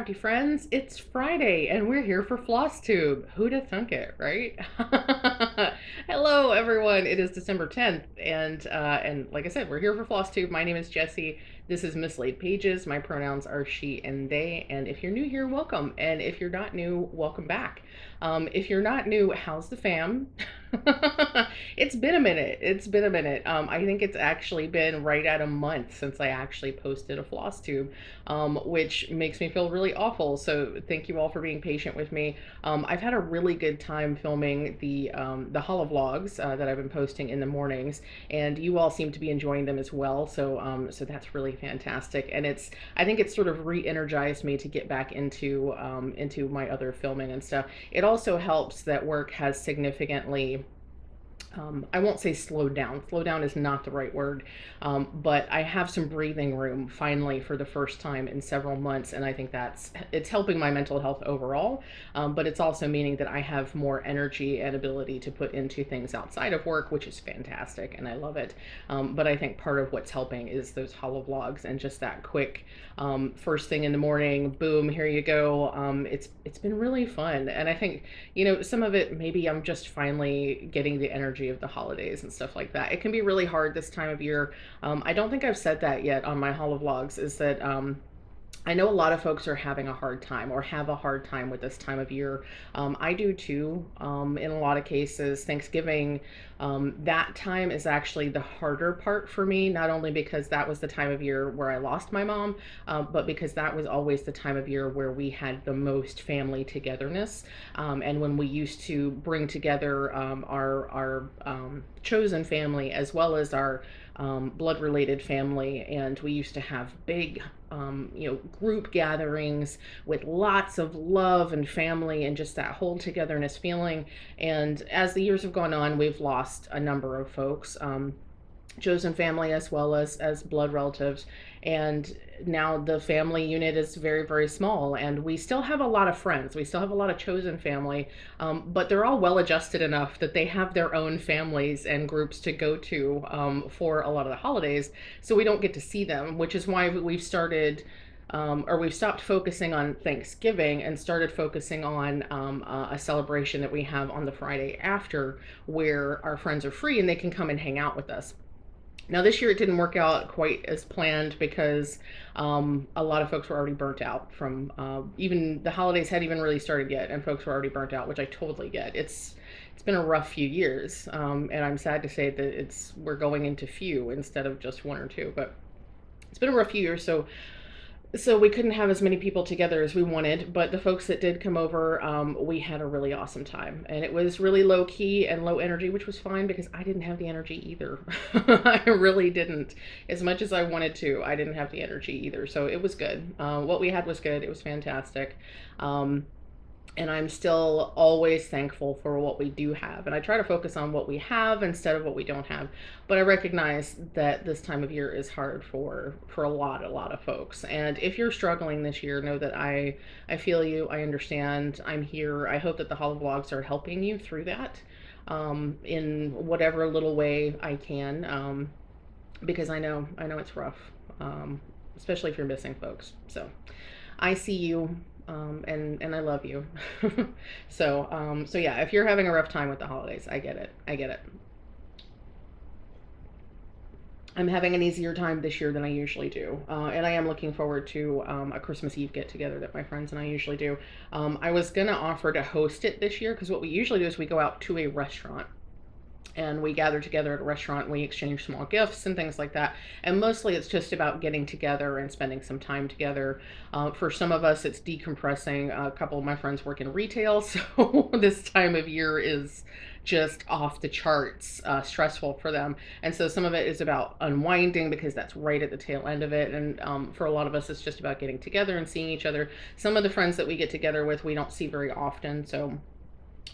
happy friends. It's Friday and we're here for Flosstube. Who'd have thunk it, right? Hello, everyone. It is December 10th, and like I said, we're here for Flosstube. My name is Jessie. This is Mislaid Pages. My pronouns are she and they. And if you're new here, welcome. And if you're not new, welcome back. If you're not new, how's the fam? It's been a minute. It's been a minute. I think it's actually been right at a month since I actually posted a Flosstube, which makes me feel really awful. So thank you all for being patient with me. I've had a really good time filming the holo vlogs that I've been posting in the mornings, and you all seem to be enjoying them as well. So that's really fantastic, and I think it's sort of re-energized me to get back into my other filming and stuff. It also helps that work has significantly I won't say slowed down. Slow down is not the right word, but I have some breathing room finally for the first time in several months, and I think it's helping my mental health overall. But it's also meaning that I have more energy and ability to put into things outside of work, which is fantastic, and I love it. But I think part of what's helping is those holo vlogs and just that quick first thing in the morning, boom, here you go. It's been really fun, and I think some of it maybe I'm just finally getting the energy of the holidays and stuff like that. It can be really hard this time of year. I don't think I've said that yet on my holo vlogs, is that I know a lot of folks are having a hard time or have a hard time with this time of year. I do too. In a lot of cases, Thanksgiving, that time is actually the harder part for me, not only because that was the time of year where I lost my mom, but because that was always the time of year where we had the most family togetherness. And when we used to bring together our chosen family as well as our blood related family, and we used to have big group gatherings with lots of love and family and just that whole togetherness feeling. And as the years have gone on, we've lost a number of folks, chosen family as well as blood relatives, and now the family unit is very, very small, and we still have a lot of friends, we still have a lot of chosen family, but they're all well adjusted enough that they have their own families and groups to go to for a lot of the holidays, so we don't get to see them, which is why we've started or we've stopped focusing on Thanksgiving and started focusing on a celebration that we have on the Friday after, where our friends are free and they can come and hang out with us. Now, this year it didn't work out quite as planned because a lot of folks were already burnt out from even the holidays hadn't even really started yet, and folks were already burnt out, which I totally get. It's been a rough few years, and I'm sad to say that we're going into few instead of just one or two, but it's been a rough few years. So we couldn't have as many people together as we wanted, but the folks that did come over, we had a really awesome time, and it was really low key and low energy, which was fine because I didn't have the energy either. I really didn't. As much as I wanted to, I didn't have the energy either, so it was good. What we had was good. It was fantastic. And I'm still always thankful for what we do have. And I try to focus on what we have instead of what we don't have. But I recognize that this time of year is hard for a lot of folks. And if you're struggling this year, know that I feel you, I understand, I'm here. I hope that the holo vlogs are helping you through that in whatever little way I can, because I know it's rough, especially if you're missing folks. So I see you. And I love you. So yeah, if you're having a rough time with the holidays, I get it. I get it. I'm having an easier time this year than I usually do. And I am looking forward to a Christmas Eve get together that my friends and I usually do. I was going to offer to host it this year because what we usually do is we go out to a restaurant and we gather together at a restaurant and we exchange small gifts and things like that. And mostly it's just about getting together and spending some time together. For some of us, it's decompressing. A couple of my friends work in retail, so this time of year is just off the charts stressful for them. And so some of it is about unwinding because that's right at the tail end of it. And for a lot of us, it's just about getting together and seeing each other. Some of the friends that we get together with, we don't see very often. So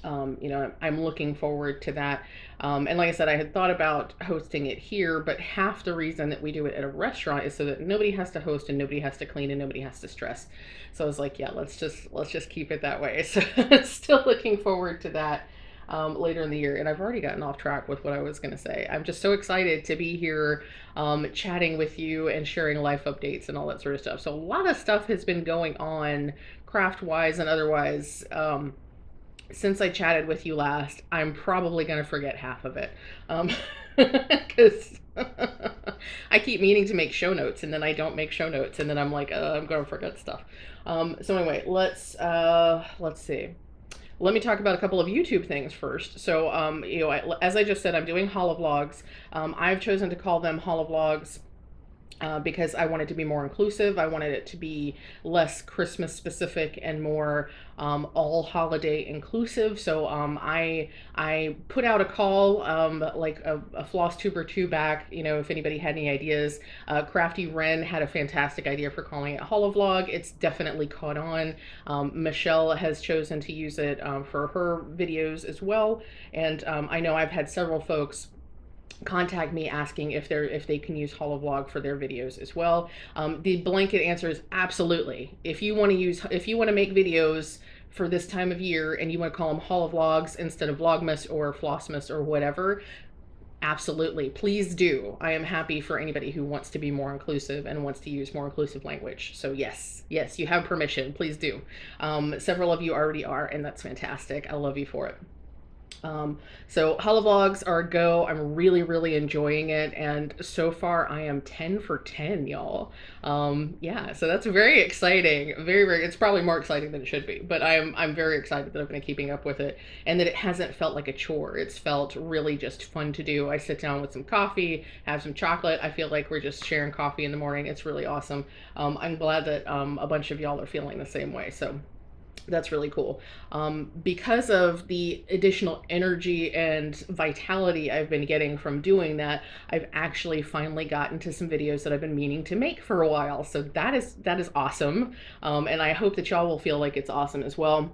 I'm looking forward to that. And like I said, I had thought about hosting it here, but half the reason that we do it at a restaurant is so that nobody has to host and nobody has to clean and nobody has to stress. So I was like, yeah, let's just keep it that way. So still looking forward to that. later in the year. And I've already gotten off track with what I was going to say. I'm just so excited to be here chatting with you and sharing life updates and all that sort of stuff. So a lot of stuff has been going on craft wise and otherwise. Since I chatted with you last, I'm probably going to forget half of it. Because I keep meaning to make show notes and then I don't make show notes and then I'm like, I'm going to forget stuff. So anyway, let's see. Let me talk about a couple of YouTube things first. So, as I just said, I'm doing holovlogs. I've chosen to call them holovlogs because I wanted to be more inclusive. I wanted it to be less Christmas specific and more all holiday inclusive. So I put out a call like a Flosstube or two back. If anybody had any ideas, Crafty Wren had a fantastic idea for calling it holovlog. It's definitely caught on. Michelle has chosen to use it for her videos as well, and I know I've had several folks contact me asking if they can use holovlog for their videos as well. The blanket answer is absolutely. If you want to make videos for this time of year and you want to call them holovlogs instead of vlogmas or flossmas or whatever, absolutely, please do. I am happy for anybody who wants to be more inclusive and wants to use more inclusive language. So yes, you have permission. Please do. Several of you already are, and that's fantastic. I love you for it. So holovlogs are a go. I'm really, really enjoying it. And so far I am 10 for 10, y'all. Yeah, so that's very exciting. Very, very, it's probably more exciting than it should be, but I'm very excited that I've been keeping up with it and that it hasn't felt like a chore. It's felt really just fun to do. I sit down with some coffee, have some chocolate. I feel like we're just sharing coffee in the morning. It's really awesome. I'm glad that a bunch of y'all are feeling the same way. So that's really cool. Because of the additional energy and vitality I've been getting from doing that, I've actually finally gotten to some videos that I've been meaning to make for a while. So that is awesome. And I hope that y'all will feel like it's awesome as well.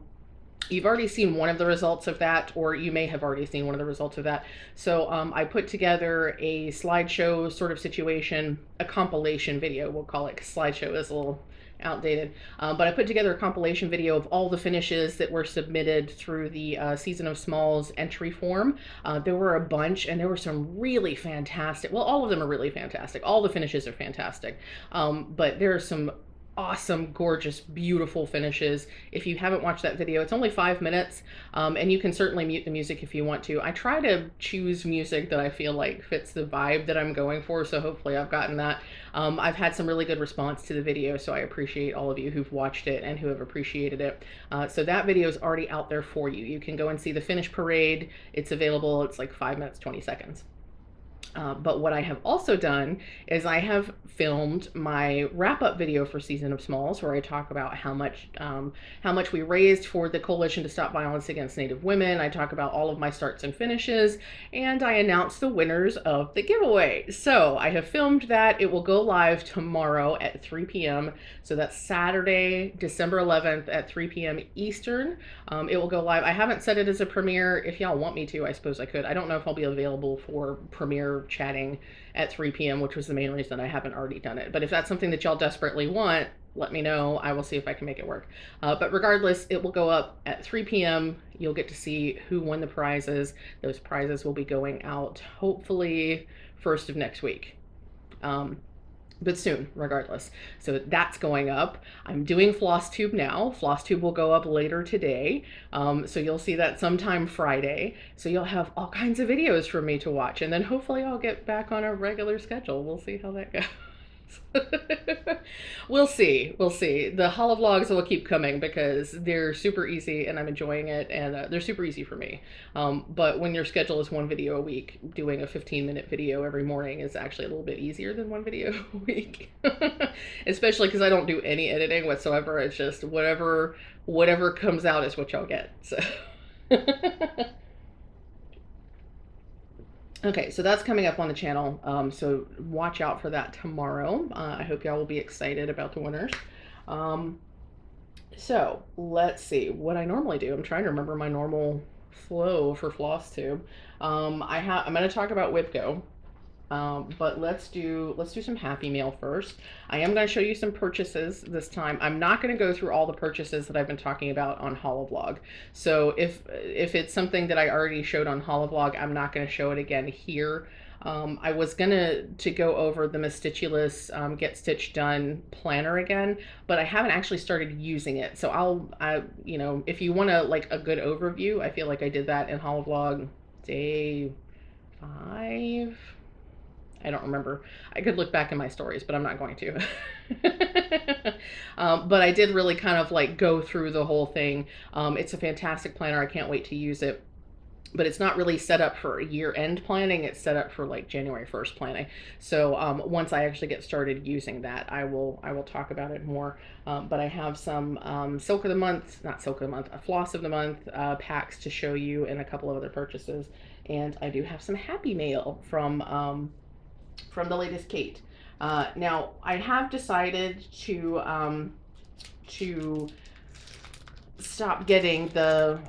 You've already seen one of the results of that, or you may have already seen one of the results of that. So I put together a slideshow sort of situation, a compilation video, we'll call it, because slideshow is a little outdated. But I put together a compilation video of all the finishes that were submitted through the Season of Smalls entry form. There were a bunch, and there were some really fantastic, well, all of them are really fantastic. All the finishes are fantastic. But there are some awesome, gorgeous, beautiful finishes. If you haven't watched that video, it's only 5 minutes, and you can certainly mute the music if you want to. I try to choose music that I feel like fits the vibe that I'm going for, so hopefully I've gotten that. I've had some really good response to the video, so I appreciate all of you who've watched it and who have appreciated it. So that video is already out there for you. You can go and see the finish parade. It's available. It's like 5 minutes, 20 seconds. But what I have also done is I have filmed my wrap-up video for Season of Smalls, where I talk about how much we raised for the Coalition to Stop Violence Against Native Women. I talk about all of my starts and finishes, and I announce the winners of the giveaway. So I have filmed that. It will go live tomorrow at 3 p.m. So that's Saturday, December 11th at 3 p.m. Eastern. It will go live. I haven't set it as a premiere. If y'all want me to, I suppose I could. I don't know if I'll be available for premiere chatting at 3 p.m., which was the main reason I haven't already done it. But if that's something that y'all desperately want, let me know. I will see if I can make it work. But regardless, it will go up at 3 p.m. You'll get to see who won the prizes. Those prizes will be going out hopefully first of next week. But soon, regardless. So that's going up. I'm doing Flosstube now. Flosstube will go up later today. So you'll see that sometime Friday. So you'll have all kinds of videos for me to watch. And then hopefully I'll get back on a regular schedule. We'll see how that goes. We'll see. The holovlogs will keep coming because they're super easy and I'm enjoying it, and they're super easy for me. But when your schedule is one video a week, doing a 15-minute video every morning is actually a little bit easier than one video a week. Especially because I don't do any editing whatsoever. It's just whatever comes out is what y'all get. So okay, so that's coming up on the channel, so watch out for that tomorrow. I hope y'all will be excited about the winners. So let's see what I normally do. I'm trying to remember my normal flow for Flosstube. I'm going to talk about WhipGo. But let's do some Happy Mail first. I am going to show you some purchases this time. I'm not going to go through all the purchases that I've been talking about on Holovlog. So if it's something that I already showed on Holovlog, I'm not going to show it again here. I was gonna to go over the Meticulous Get Stitch Done planner again, but I haven't actually started using it. So you know, if you want to like a good overview, I feel like I did that in Holovlog day 5. I don't remember. I could look back in my stories, but I'm not going to. But I did really kind of like go through the whole thing. It's a fantastic planner. I can't wait to use it. But it's not really set up for year-end planning. It's set up for like January 1st planning. So once I actually get started using that, I will talk about it more. But I have some Silk of the Month, not Silk of the Month, a Floss of the Month packs to show you, and a couple of other purchases. And I do have some Happy Mail from the latest Kate. Now I have decided to stop getting the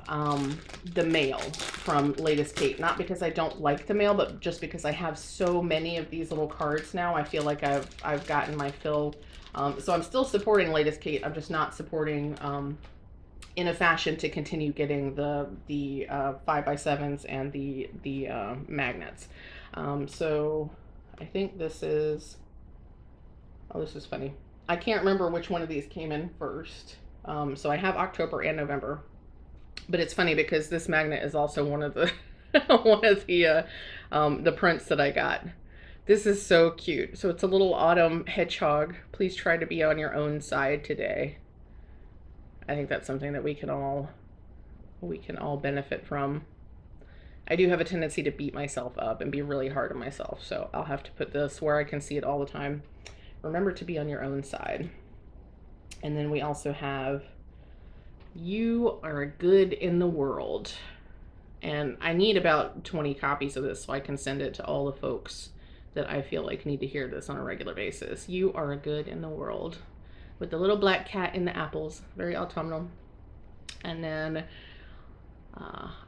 mail from latest Kate, not because I don't like the mail, but just because I have so many of these little cards now. I feel like I've gotten my fill. So I'm still supporting latest Kate. I'm just not supporting in a fashion to continue getting the 5x7s and the magnets. So I think this is, oh, this is funny. I can't remember which one of these came in first. So I have October and November, but it's funny because this magnet is also one of the one of the prints that I got. This is so cute. So it's a little autumn hedgehog. Please try to be on your own side today. I think that's something that we can all benefit from. I do have a tendency to beat myself up and be really hard on myself, so I'll have to put this where I can see it all the time. Remember to be on your own side. And then we also have You Are Good in the World. And I need about 20 copies of this so I can send it to all the folks that I feel like need to hear this on a regular basis. You Are Good in the World. With the little black cat in the apples. Very autumnal. And then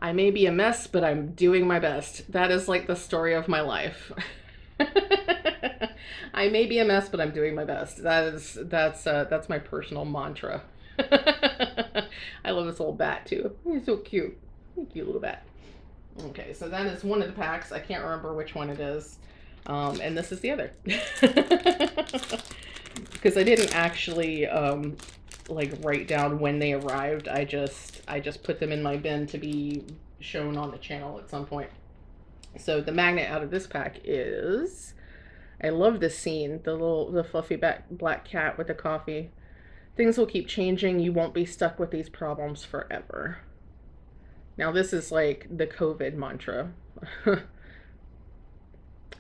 I may be a mess, but I'm doing my best. That is like the story of my life. I may be a mess, but I'm doing my best. That's my personal mantra. I love this little bat too. He's so cute. Cute little bat. Okay, so that is one of the packs. I can't remember which one it is. And this is the other. Because I didn't actually like write down when they arrived. I just put them in my bin to be shown on the channel at some point. So the magnet out of this pack is, I love this scene, the fluffy black cat with the coffee. Things will keep changing. You won't be stuck with these problems forever. Now this is like the COVID mantra.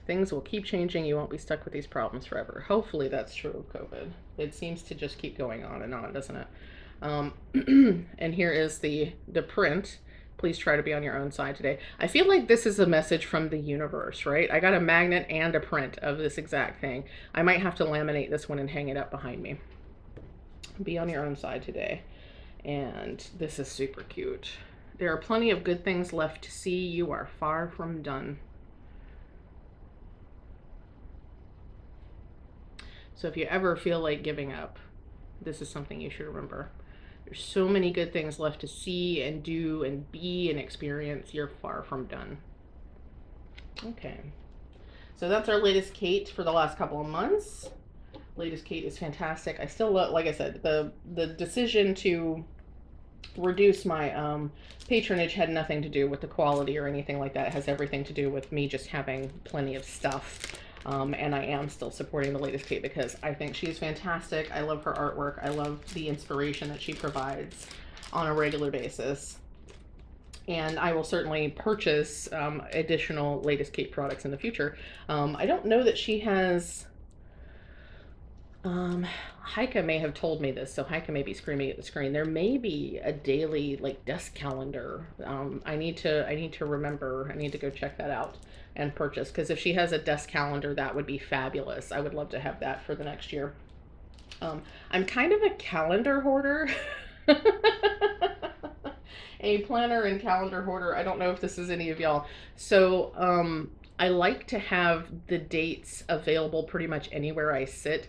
Things will keep changing. You won't be stuck with these problems forever. Hopefully that's true of COVID. It seems to just keep going on and on, doesn't it? And here is the print. Please try to be on your own side today. I feel like this is a message from the universe, right? I got a magnet and a print of this exact thing. I might have to laminate this one and hang it up behind me. Be on your own side today. And this is super cute. There are plenty of good things left to see. You are far from done. So if you ever feel like giving up, this is something you should remember. There's so many good things left to see and do and be and experience. You're far from done. Okay. So that's our latest Kate for the last couple of months. Latest Kate is fantastic. I still love, like I said, the decision to reduce my patronage had nothing to do with the quality or anything like that. It has everything to do with me just having plenty of stuff. And I am still supporting the latest Kate because I think she's fantastic. I love her artwork. I love the inspiration that she provides on a regular basis. And I will certainly purchase additional latest Kate products in the future. I don't know that she has... Heike may have told me this, so Heike may be screaming at the screen. There may be a daily like desk calendar. I need to remember. I need to go check that out and purchase, because if she has a desk calendar, that would be fabulous. I would love to have that for the next year. I'm kind of a calendar hoarder. A planner and calendar hoarder. I don't know if this is any of y'all. So I like to have the dates available pretty much anywhere I sit.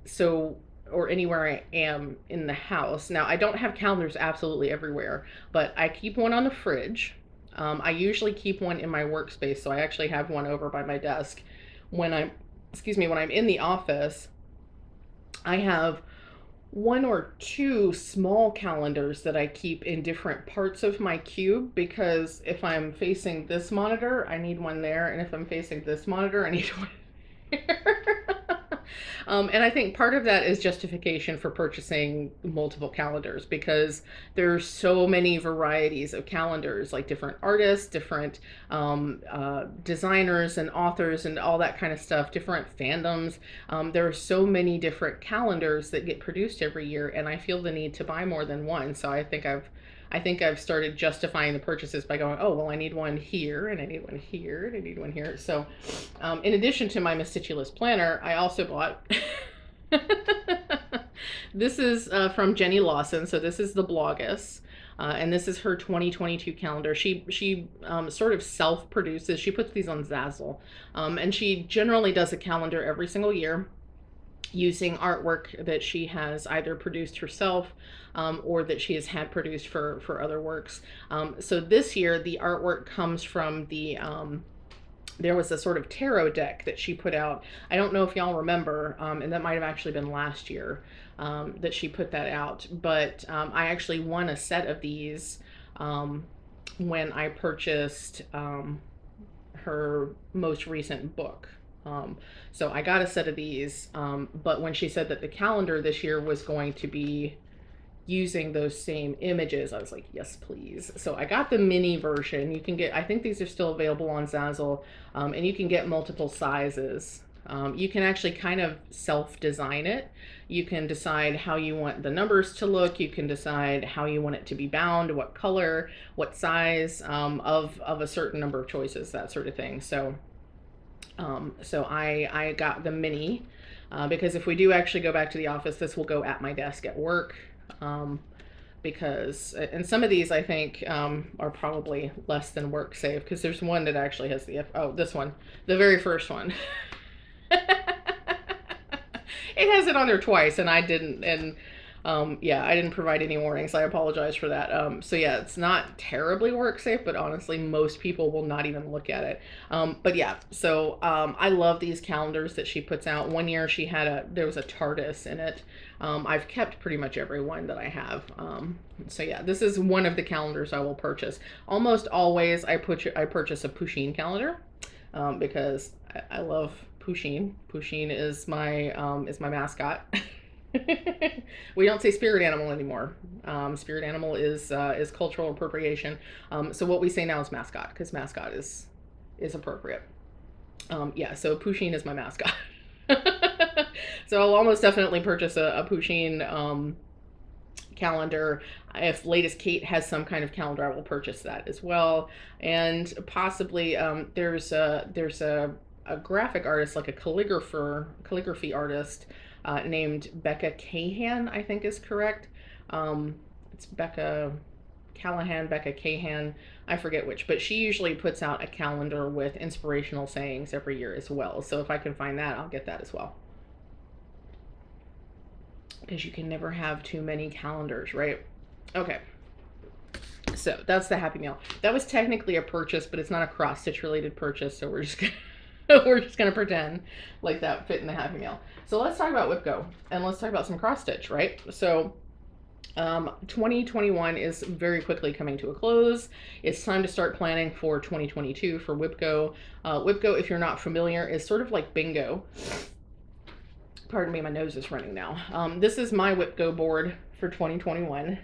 So, or anywhere I am in the house. Now, I don't have calendars absolutely everywhere, but I keep one on the fridge. I usually keep one in my workspace, so I actually have one over by my desk. When I'm, excuse me, when I'm in the office, I have one or two small calendars that I keep in different parts of my cube, because if I'm facing this monitor, I need one there, and if I'm facing this monitor, I need one here. And I think part of that is justification for purchasing multiple calendars, because there's so many varieties of calendars, like different artists, different designers and authors and all that kind of stuff, different fandoms. There are so many different calendars that get produced every year, and I feel the need to buy more than one. So I think I've started justifying the purchases by going, oh, well, I need one here, and I need one here, and I need one here. So, in addition to my meticulous planner, I also bought. This is from Jenny Lawson. So this is the Blogus. And this is her 2022 calendar. She sort of self-produces. She puts these on Zazzle. And she generally does a calendar every single year, using artwork that she has either produced herself or that she has had produced for other works. So this year, the artwork comes from the, there was a sort of tarot deck that she put out. I don't know if y'all remember, and that might have actually been last year that she put that out, but I actually won a set of these when I purchased her most recent book. So I got a set of these, but when she said that the calendar this year was going to be using those same images, I was like, yes, please. So I got the mini version. You can get, I think these are still available on Zazzle, and you can get multiple sizes. You can actually kind of self-design it. You can decide how you want the numbers to look. You can decide how you want it to be bound, what color, what size, of a certain number of choices, that sort of thing. So I got the mini because if we do actually go back to the office, this will go at my desk at work. Because, and some of these I think are probably less than work safe, because there's one that actually has the, oh, this one, the very first one. It has it on there twice, and I didn't, and yeah, I didn't provide any warnings. I apologize for that. So yeah, it's not terribly work safe, but honestly, most people will not even look at it. But yeah, so I love these calendars that she puts out. One year she had there was a TARDIS in it. I've kept pretty much every one that I have. So yeah, this is one of the calendars I will purchase. Almost always I purchase a Pusheen calendar because I love Pusheen. Pusheen is my mascot. We don't say spirit animal anymore. Spirit animal is cultural appropriation. So what we say now is mascot, because mascot is appropriate. Yeah, so Pusheen is my mascot. So I'll almost definitely purchase a Pusheen calendar. If Latest Kate has some kind of calendar, I will purchase that as well. And possibly there's a graphic artist, like a calligraphy artist named Becca Cahan, I think is correct. It's Becca Callahan, Becca Cahan, I forget which, but she usually puts out a calendar with inspirational sayings every year as well. So if I can find that, I'll get that as well. Because you can never have too many calendars, right? Okay. So that's the Happy Meal. That was technically a purchase, but it's not a cross-stitch related purchase, so we're just gonna we're just gonna pretend like that fit in the Happy Meal. So let's talk about WIPGO, and let's talk about some cross stitch, right? So 2021 is very quickly coming to a close. It's time to start planning for 2022 for WIPGO. WIPGO, if you're not familiar, is sort of like bingo. Pardon me, my nose is running now. This is my WIPGO board for 2021.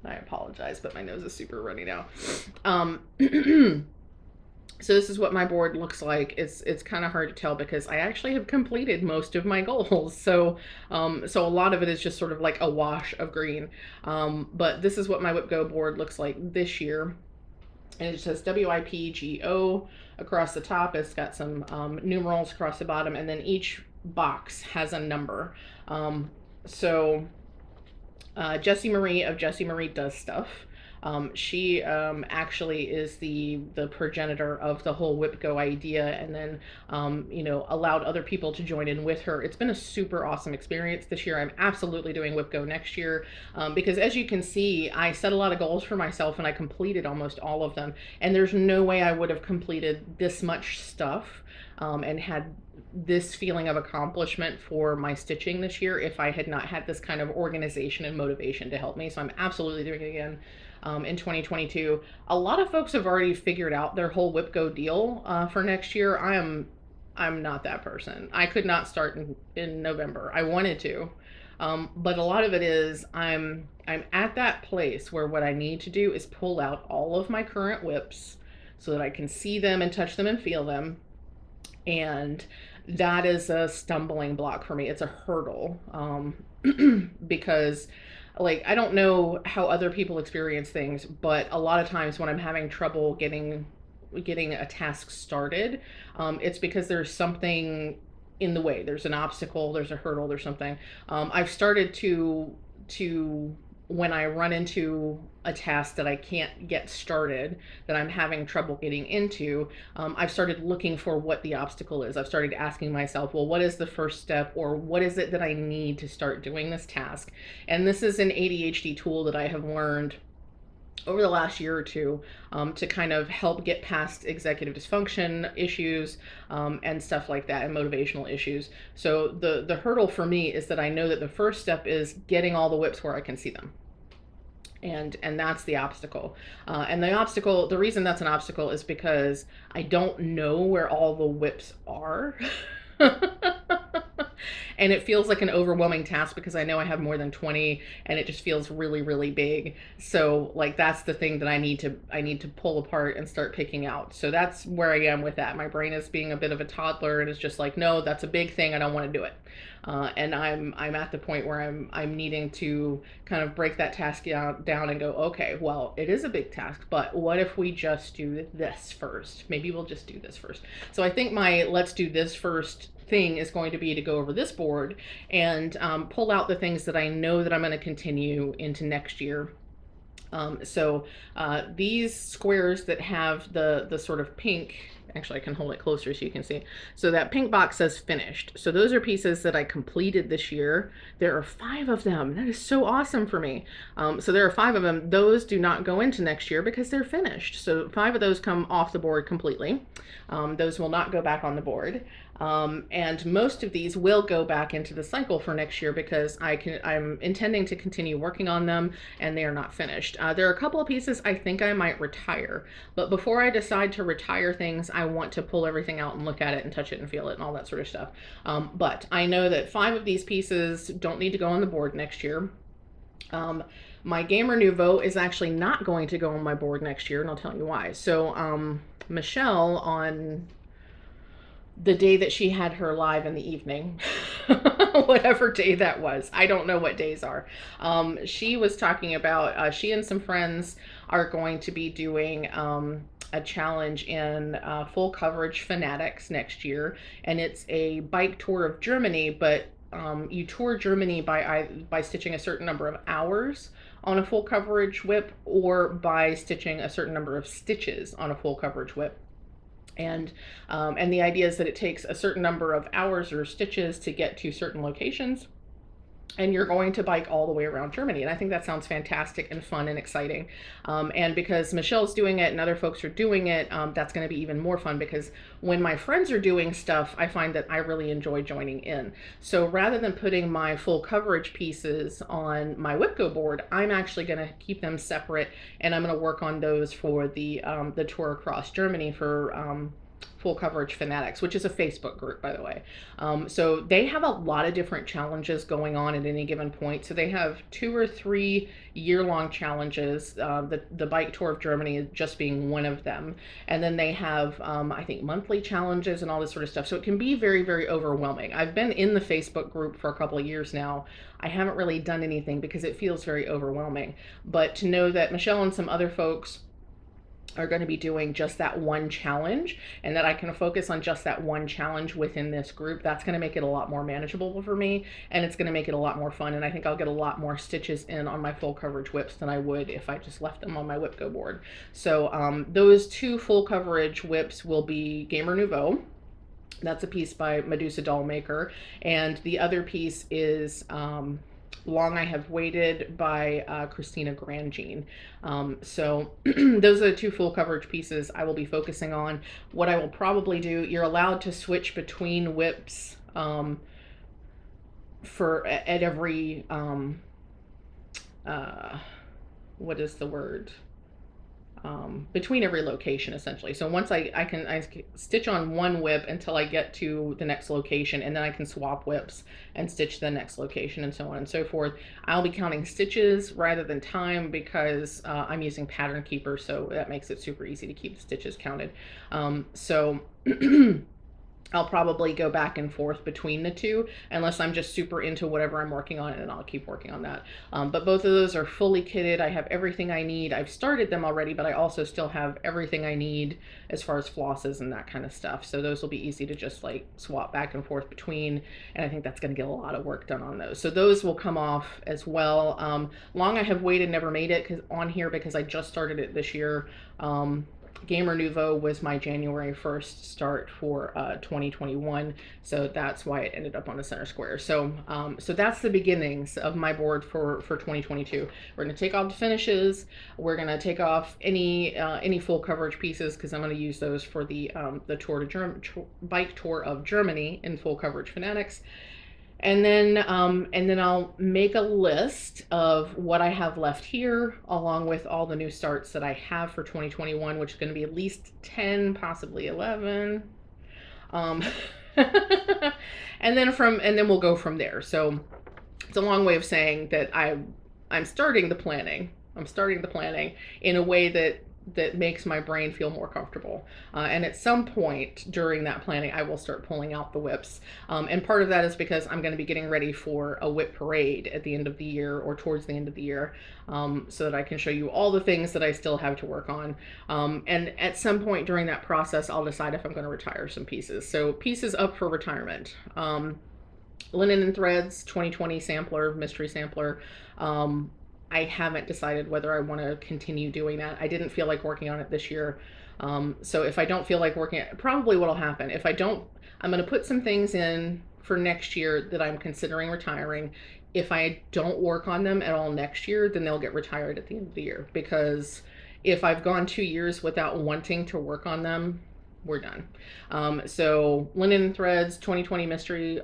I apologize, but my nose is super runny now. So this is what my board looks like. It's kind of hard to tell because I actually have completed most of my goals. So so a lot of it is just sort of like a wash of green. But this is what my WIPGO board looks like this year. And it says WIPGO across the top. It's got some numerals across the bottom, and then each box has a number. So Jessie Marie of Jessie Marie Does Stuff She actually is the progenitor of the whole whip go idea, and then allowed other people to join in with her. It's been a super awesome experience this year. I'm absolutely doing whip go next year, because as you can see, I set a lot of goals for myself and I completed almost all of them. And there's no way I would have completed this much stuff and had this feeling of accomplishment for my stitching this year if I had not had this kind of organization and motivation to help me. So I'm absolutely doing it again in 2022. A lot of folks have already figured out their whole whip go deal for next year. I'm not that person. I could not start in November. I wanted to, but a lot of it is I'm at that place where what I need to do is pull out all of my current whips so that I can see them and touch them and feel them. And that is a stumbling block for me. It's a hurdle, because like I don't know how other people experience things, but a lot of times when I'm having trouble getting a task started, it's because there's something in the way. There's an obstacle, there's a hurdle, there's something. I've started to when I run into a task that I can't get started, that I'm having trouble getting into, I've started looking for what the obstacle is. I've started asking myself, well, what is the first step, or what is it that I need to start doing this task? And this is an ADHD tool that I have learned over the last year or two, to kind of help get past executive dysfunction issues, and stuff like that, and motivational issues. So the hurdle for me is that I know that the first step is getting all the whips where I can see them. And that's the obstacle. And the reason that's an obstacle is because I don't know where all the whips are. And it feels like an overwhelming task because I know I have more than 20 and it just feels really, really big. So like that's the thing that I need to pull apart and start picking out. So that's where I am with that. My brain is being a bit of a toddler and it's just like, no, that's a big thing. I don't want to do it. And I'm at the point where I'm needing to kind of break that task down and go, okay, well, it is a big task, but what if we just do this first? Maybe we'll just do this first. So I think my let's do this first thing is going to be to go over this board and pull out the things that I know that I'm going to continue into next year. So these squares that have the sort of pink, actually I can hold it closer so you can see. So that pink box says finished. So those are pieces that I completed this year. There are 5 of them. That is so awesome for me. So there are 5 of them. Those do not go into next year because they're finished. So 5 of those come off the board completely. Those will not go back on the board. And most of these will go back into the cycle for next year because I'm intending to continue working on them and they are not finished. There are a couple of pieces I think I might retire, but before I decide to retire things, I want to pull everything out and look at it and touch it and feel it and all that sort of stuff. But I know that 5 of these pieces don't need to go on the board next year. My Gamer Nouveau is actually not going to go on my board next year, and I'll tell you why. So Michelle, on the day that she had her live in the evening, whatever day that was, I don't know what days are, she was talking about she and some friends are going to be doing a challenge in full coverage fanatics next year, and it's a bike tour of Germany, but you tour Germany by stitching a certain number of hours on a full coverage whip, or by stitching a certain number of stitches on a full coverage whip. And the idea is that it takes a certain number of hours or stitches to get to certain locations, and you're going to bike all the way around Germany. And I think that sounds fantastic and fun and exciting. And because Michelle's doing it and other folks are doing it, that's going to be even more fun, because when my friends are doing stuff, I find that I really enjoy joining in. So rather than putting my full coverage pieces on my Whipco board, I'm actually going to keep them separate, and I'm going to work on those for the tour across Germany for Full Coverage Fanatics, which is a Facebook group, by the way. So they have a lot of different challenges going on at any given point. So they have 2 or 3 year-long challenges, the bike tour of Germany just being one of them. And then they have, I think, monthly challenges and all this sort of stuff. So it can be very, very overwhelming. I've been in the Facebook group for a couple of years now. I haven't really done anything because it feels very overwhelming. But to know that Michelle and some other folks are going to be doing just that one challenge, and that I can focus on just that one challenge within this group. That's going to make it a lot more manageable for me, and it's going to make it a lot more fun, and I think I'll get a lot more stitches in on my full coverage whips than I would if I just left them on my whip go board. So those two full coverage whips will be Gamer Nouveau. That's a piece by Medusa Dollmaker, and the other piece is Long I Have Waited by Christina Grandjean. So those are the two full coverage pieces I will be focusing on. What I will probably do, you're allowed to switch between whips for at every what is the word? Between every location, essentially. So once I stitch on one whip until I get to the next location, and then I can swap whips and stitch the next location, and so on and so forth. I'll be counting stitches rather than time, because I'm using Pattern Keeper, so that makes it super easy to keep the stitches counted. So I'll probably go back and forth between the two, unless I'm just super into whatever I'm working on, and I'll keep working on that. But both of those are fully kitted. I have everything I need. I've started them already, but I also still have everything I need as far as flosses and that kind of stuff. So those will be easy to just like swap back and forth between, and I think that's going to get a lot of work done on those. So those will come off as well. Long I Have Waited never made it on here because I just started it this year. Gamer Nouveau was my January 1st start for 2021, so that's why it ended up on the center square. So so that's the beginnings of my board for 2022. We're going to take off the finishes. We're going to take off any full coverage pieces, because I'm going to use those for the bike tour of Germany in full coverage fanatics. And then I'll make a list of what I have left here, along with all the new starts that I have for 2021, which is going to be at least 10, possibly 11. And then we'll go from there. So it's a long way of saying that I'm starting the planning. I'm starting the planning in a way that makes my brain feel more comfortable. And at some point during that planning, I will start pulling out the whips. And part of that is because I'm going to be getting ready for a whip parade at the end of the year, or towards the end of the year, so that I can show you all the things that I still have to work on. And at some point during that process, I'll decide if I'm going to retire some pieces. So pieces up for retirement. Linen and Threads 2020 sampler, mystery sampler. I haven't decided whether I want to continue doing that. I didn't feel like working on it this year. So if I don't feel like working it, probably what'll happen, if I don't, I'm going to put some things in for next year that I'm considering retiring. If I don't work on them at all next year, then they'll get retired at the end of the year, because if I've gone 2 years without wanting to work on them, we're done. So Linen and Threads 2020 mystery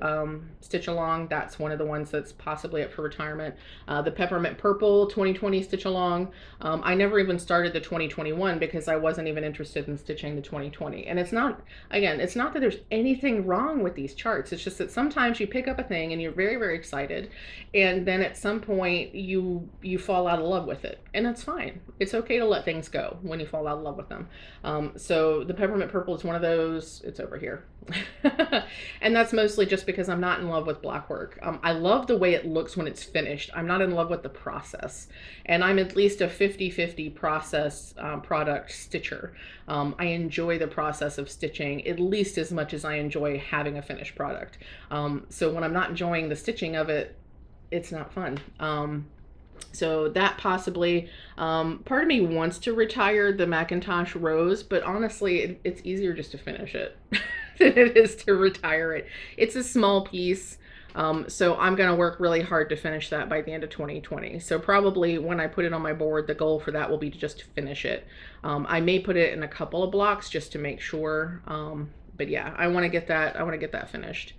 stitch along, that's one of the ones that's possibly up for retirement. The Peppermint Purple 2020 stitch along, I never even started the 2021 because I wasn't even interested in stitching the 2020. And it's not, again, it's not that there's anything wrong with these charts. It's just that sometimes you pick up a thing and you're very, very excited, and then at some point you fall out of love with it, and that's fine. It's okay to let things go when you fall out of love with them. So the Peppermint Purple is one of those. It's over here. And that's mostly just because I'm not in love with black work. I love the way it looks when it's finished. I'm not in love with the process, and I'm at least a 50-50 process product stitcher. I enjoy the process of stitching at least as much as I enjoy having a finished product. So when I'm not enjoying the stitching of it, it's not fun. So that possibly, part of me wants to retire the Macintosh Rose, but honestly, it's easier just to finish it than it is to retire it. It's a small piece, so I'm going to work really hard to finish that by the end of 2020. So probably when I put it on my board, the goal for that will be to just finish it. I may put it in a couple of blocks just to make sure, but yeah, I want to get that finished.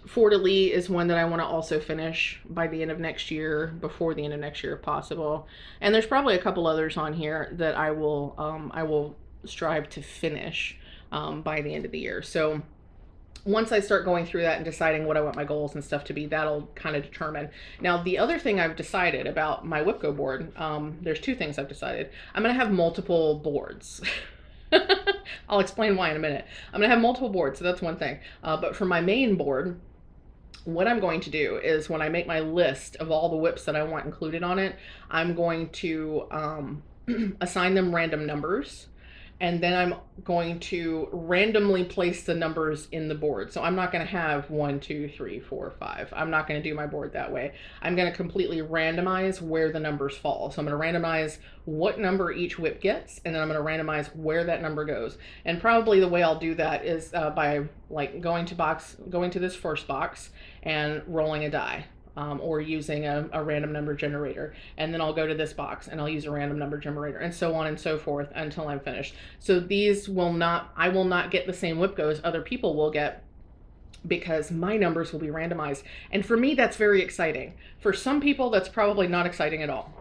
Fleur de Lis is one that I want to also finish by the end of next year, before the end of next year if possible. And there's probably a couple others on here that I will strive to finish by the end of the year. So once I start going through that and deciding what I want my goals and stuff to be, that'll kind of determine. Now, the other thing I've decided about my Whipco board, there's two things I've decided. I'm going to have multiple boards. I'll explain why in a minute. I'm going to have multiple boards, so that's one thing. But for my main board, what I'm going to do is when I make my list of all the whips that I want included on it, I'm going to assign them random numbers, and then I'm going to randomly place the numbers in the board. So I'm not going to have 1, 2, 3, 4, 5. I'm not going to do my board that way. I'm going to completely randomize where the numbers fall. So I'm going to randomize what number each whip gets, and then I'm going to randomize where that number goes. And probably the way I'll do that is by like going to this first box and rolling a die. Or using a random number generator, and then I'll go to this box and I'll use a random number generator, and so on and so forth until I'm finished. So these will not, I will not get the same whip goes other people will get, because my numbers will be randomized. And for me, that's very exciting. For some people, that's probably not exciting at all.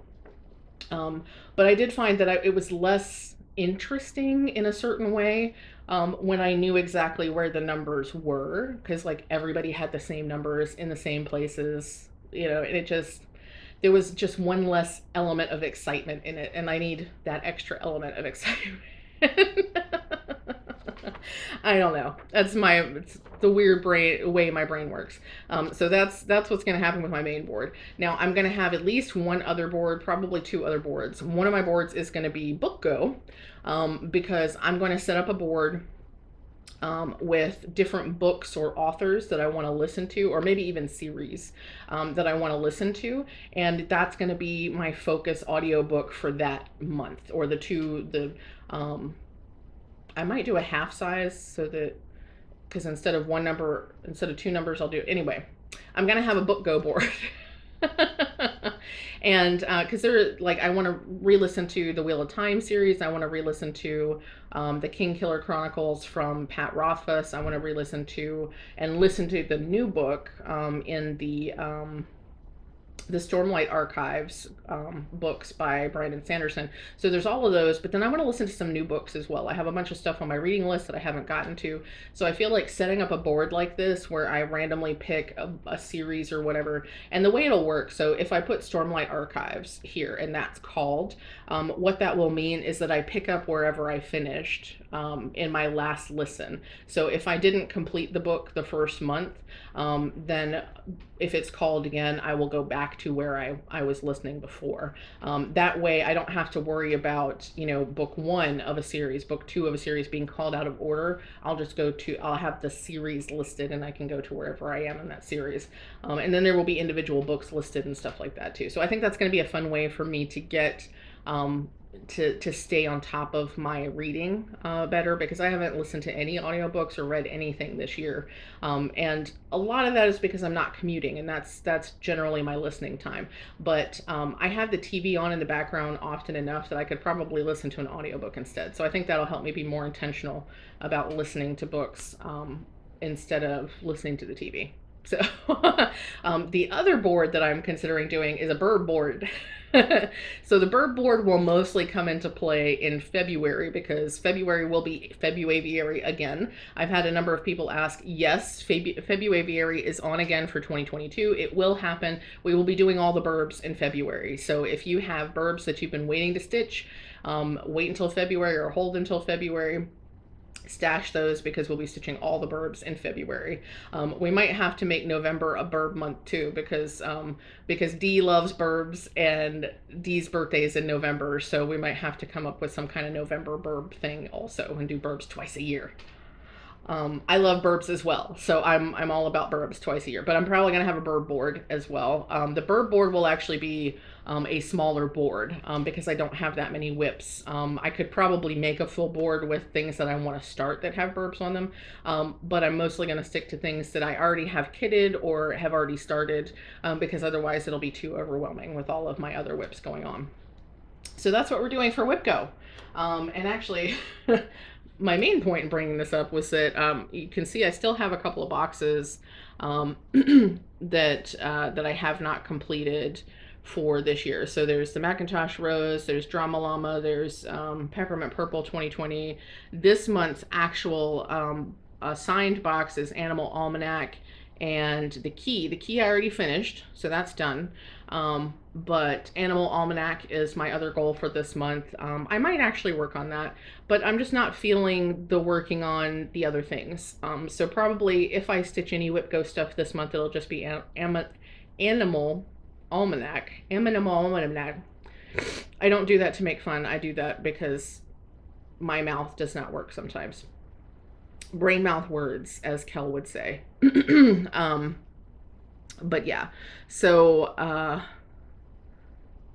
But I did find that it was less interesting in a certain way when I knew exactly where the numbers were, because like everybody had the same numbers in the same places, you know, and there was just one less element of excitement in it, and I need that extra element of excitement. I don't know. It's the weird way my brain works. So that's what's going to happen with my main board. Now I'm going to have at least one other board, probably 2 other boards. One of my boards is going to be Book Go, because I'm going to set up a board with different books or authors that I want to listen to, or maybe even series that I want to listen to, and that's going to be my focus audiobook for that month, or I might do a half size, so that, because instead of 2 numbers, I'll do, anyway, I'm going to have a Book Go board. And because I want to re-listen to the Wheel of Time series. I want to re-listen to the Kingkiller Chronicles from Pat Rothfuss. I want to re-listen to and listen to the new book in the Stormlight Archives books by Brandon Sanderson. So there's all of those, but then I want to listen to some new books as well. I have a bunch of stuff on my reading list that I haven't gotten to. So I feel like setting up a board like this where I randomly pick a series or whatever, and the way it'll work, so if I put Stormlight Archives here and that's called, what that will mean is that I pick up wherever I finished in my last listen. So if I didn't complete the book the first month, then if it's called again, I will go back to where I was listening before. That way I don't have to worry about, book 1 of a series, book 2 of a series being called out of order. I'll have the series listed, and I can go to wherever I am in that series. And then there will be individual books listed and stuff like that too. So I think that's going to be a fun way for me to get to stay on top of my reading better, because I haven't listened to any audiobooks or read anything this year, and a lot of that is because I'm not commuting, and that's generally my listening time. But I have the TV on in the background often enough that I could probably listen to an audiobook instead. So I think that'll help me be more intentional about listening to books instead of listening to the TV. So the other board that I'm considering doing is a bird board. So the bird board will mostly come into play in February, because February will be February again. I've had a number of people ask. Yes, February is on again for 2022. It will happen. We will be doing all the burbs in February. So if you have burbs that you've been waiting to stitch, wait until February or hold until February. Stash those, because we'll be stitching all the burbs in February. We might have to make November a burb month too, because Dee loves burbs, and Dee's birthday is in November, so we might have to come up with some kind of November burb thing also, and do burbs twice a year. I love burbs as well, so I'm all about burbs twice a year, but I'm probably going to have a burb board as well. The burb board will actually be a smaller board, because I don't have that many whips. I could probably make a full board with things that I want to start that have burbs on them, but I'm mostly going to stick to things that I already have kitted or have already started, because otherwise it'll be too overwhelming with all of my other whips going on. So that's what we're doing for Whip Go. And actually, my main point in bringing this up was that you can see I still have a couple of boxes that I have not completed for this year. So there's the Macintosh Rose, there's Drama Llama, there's Peppermint Purple 2020. This month's actual signed box is Animal Almanac and the key. The key I already finished, so that's done. But Animal Almanac is my other goal for this month. I might actually work on that, but I'm just not feeling the working on the other things. So probably if I stitch any Whip Go stuff this month, it'll just be Animal Almanac. I don't do that to make fun. I do that because my mouth does not work sometimes. Brain mouth words, as Kel would say. um, but yeah, so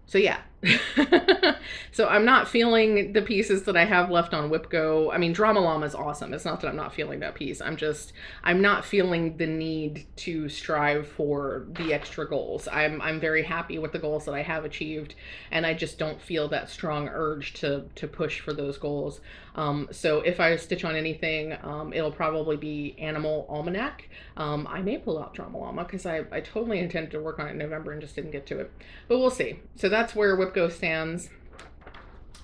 so yeah. So I'm not feeling the pieces that I have left on WhipGo. I mean, Drama Llama is awesome. It's not that I'm not feeling that piece. I'm not feeling the need to strive for the extra goals. I'm very happy with the goals that I have achieved, and I just don't feel that strong urge to push for those goals. So if I stitch on anything, it'll probably be Animal Almanac. I may pull out Drama Llama because I totally intended to work on it in November and just didn't get to it. But we'll see. So that's where WhipGo stands.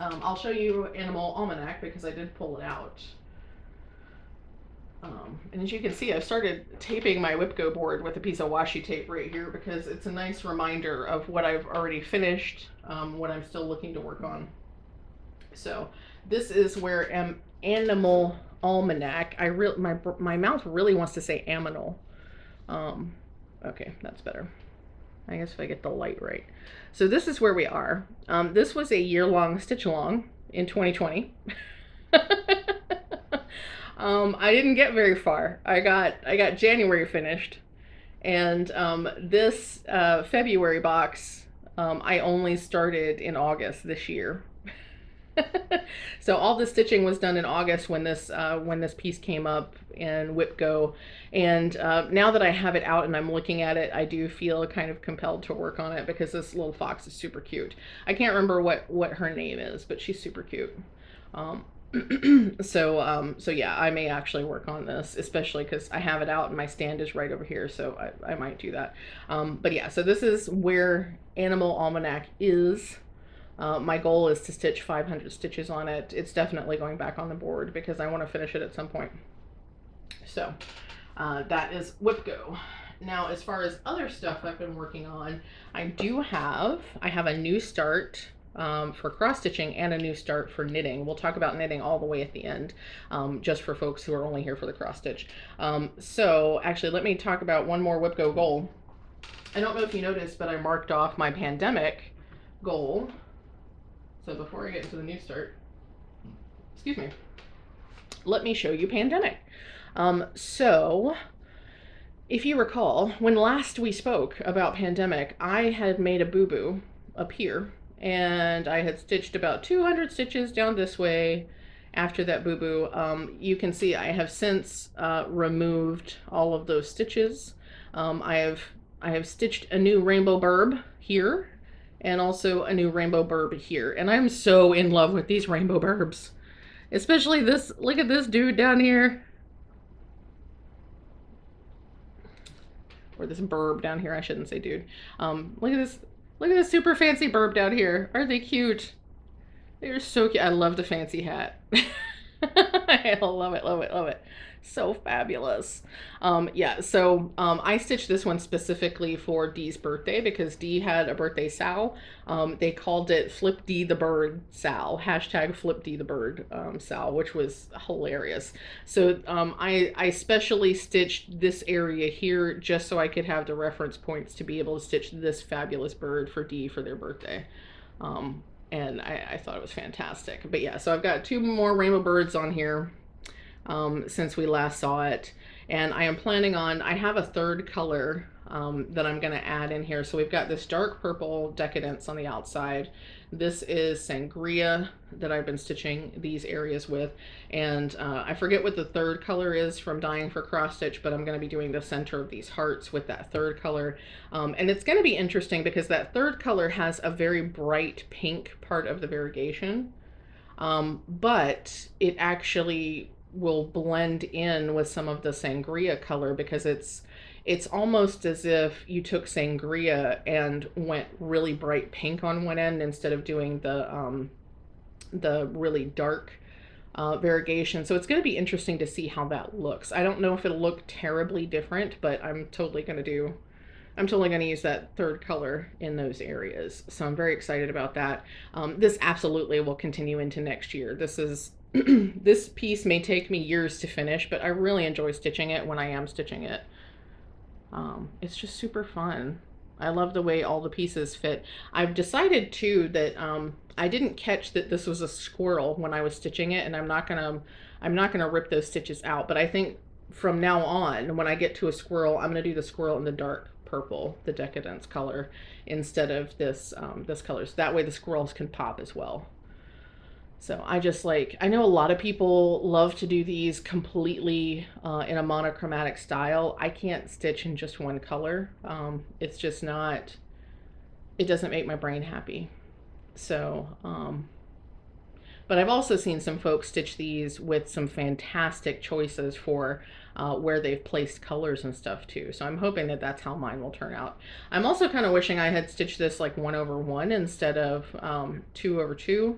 I'll show you Animal Almanac because I did pull it out. And as you can see, I've started taping my WhipGo board with a piece of washi tape right here because it's a nice reminder of what I've already finished, what I'm still looking to work on. So this is where Animal Almanac. My mouth really wants to say aminal. Okay, that's better. I guess if I get the light right. So this is where we are. This was a year-long stitch along in 2020. I didn't get very far. I got January finished, and this February box I only started in August this year. So all the stitching was done in August when this piece came up in WhipGo, and now that I have it out and I'm looking at it, I do feel kind of compelled to work on it because this little fox is super cute. I can't remember what her name is, but she's super cute. So yeah, I may actually work on this, especially because I have it out and my stand is right over here, so I might do that. But yeah, so this is where Animal Almanac is. My goal is to stitch 500 stitches on it. It's definitely going back on the board because I want to finish it at some point. So that is WhipGo. Now, as far as other stuff I've been working on, I have a new start for cross stitching and a new start for knitting. We'll talk about knitting all the way at the end, just for folks who are only here for the cross stitch. So actually, let me talk about one more WhipGo goal. I don't know if you noticed, but I marked off my pandemic goal. So before I get into the new start, excuse me, let me show you pandemic. So if you recall, when last we spoke about pandemic, I had made a boo-boo up here, and I had stitched about 200 stitches down this way after that boo-boo. You can see I have since removed all of those stitches. I have stitched a new rainbow burb here, and also a new rainbow burb here. And I'm so in love with these rainbow burbs. Especially this, look at this dude down here. Or this burb down here, I shouldn't say dude. Look at this super fancy burb down here. Aren't they cute? They're so cute. I love the fancy hat. I love it, love it, love it. So fabulous. Yeah, so I stitched this one specifically for Dee's birthday because Dee had a birthday Sal. They called it Flip Dee the Bird Sal, hashtag Flip Dee the Bird Sal, which was hilarious. So I specially stitched this area here just so I could have the reference points to be able to stitch this fabulous bird for Dee for their birthday. And I thought it was fantastic. But yeah, so I've got two more rainbow birds on here since we last saw it. And I am planning on, I have a third color that I'm going to add in here. So we've got this dark purple Decadence on the outside. This is Sangria that I've been stitching these areas with. And I forget what the third color is from Dying for Cross Stitch, but I'm going to be doing the center of these hearts with that third color. And it's going to be interesting because that third color has a very bright pink part of the variegation. But it actually will blend in with some of the Sangria color because it's almost as if you took Sangria and went really bright pink on one end instead of doing the really dark variegation. So it's going to be interesting to see how that looks. I don't know if it'll look terribly different, but I'm totally going to use that third color in those areas. So I'm very excited about that. This absolutely will continue into next year. This piece may take me years to finish, but I really enjoy stitching it when I am stitching it. It's just super fun. I love the way all the pieces fit. I've decided too that I didn't catch that this was a squirrel when I was stitching it, and I'm not gonna rip those stitches out. But I think from now on, when I get to a squirrel, I'm gonna do the squirrel in the dark purple, the Decadence color, instead of this color. So that way the squirrels can pop as well. So I just like, I know a lot of people love to do these completely in a monochromatic style. I can't stitch in just one color. It's just not, it doesn't make my brain happy. So, but I've also seen some folks stitch these with some fantastic choices for where they've placed colors and stuff too. So I'm hoping that that's how mine will turn out. I'm also kind of wishing I had stitched this like 1/1 instead of 2/2,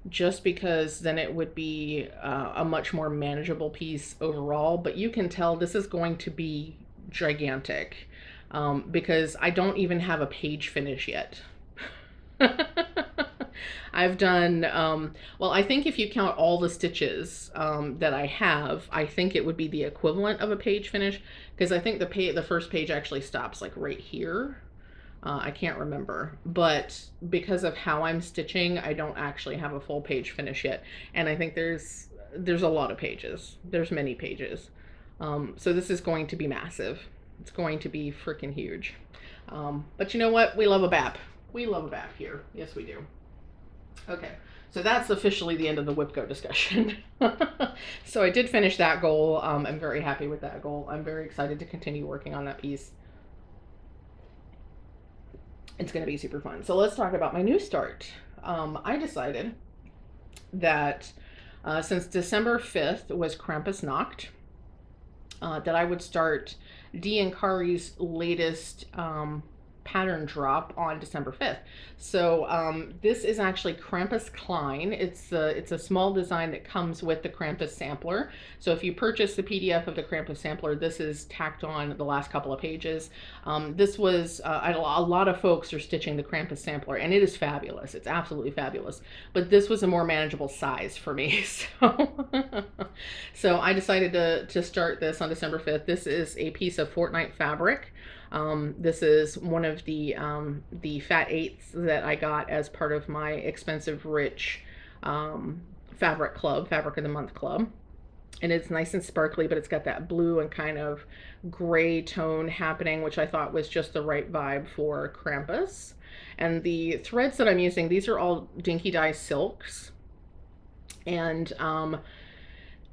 just because then it would be a much more manageable piece overall. But you can tell this is going to be gigantic because I don't even have a page finish yet. I've done, well, I think if you count all the stitches that I have, I think it would be the equivalent of a page finish, because I think the first page actually stops like right here. I can't remember, but because of how I'm stitching, I don't actually have a full page finish yet. And I think there's a lot of pages. There's many pages. So this is going to be massive. It's going to be freaking huge. But you know what? We love a BAP. We love a BAP here. Yes, we do. Okay, so that's officially the end of the WIPGO discussion. So I did finish that goal. I'm very happy with that goal. I'm very excited to continue working on that piece. It's going to be super fun. So let's talk about my new start. I decided that since December 5th was Krampusnacht, that I would start Dee and Kari's latest pattern drop on December 5th. So this is actually Krampus Klein. It's a small design that comes with the Krampus sampler. So if you purchase the PDF of the Krampus sampler, this is tacked on the last couple of pages. This was, a lot of folks are stitching the Krampus sampler, and it is fabulous. It's absolutely fabulous. But this was a more manageable size for me. So I decided to start this on December 5th. This is a piece of Fortnite fabric. This is one of the fat eighths that I got as part of my expensive rich fabric club, fabric of the month club. And it's nice and sparkly, but it's got that blue and kind of gray tone happening, which I thought was just the right vibe for Krampus. And the threads that I'm using, these are all Dinky Dye silks. And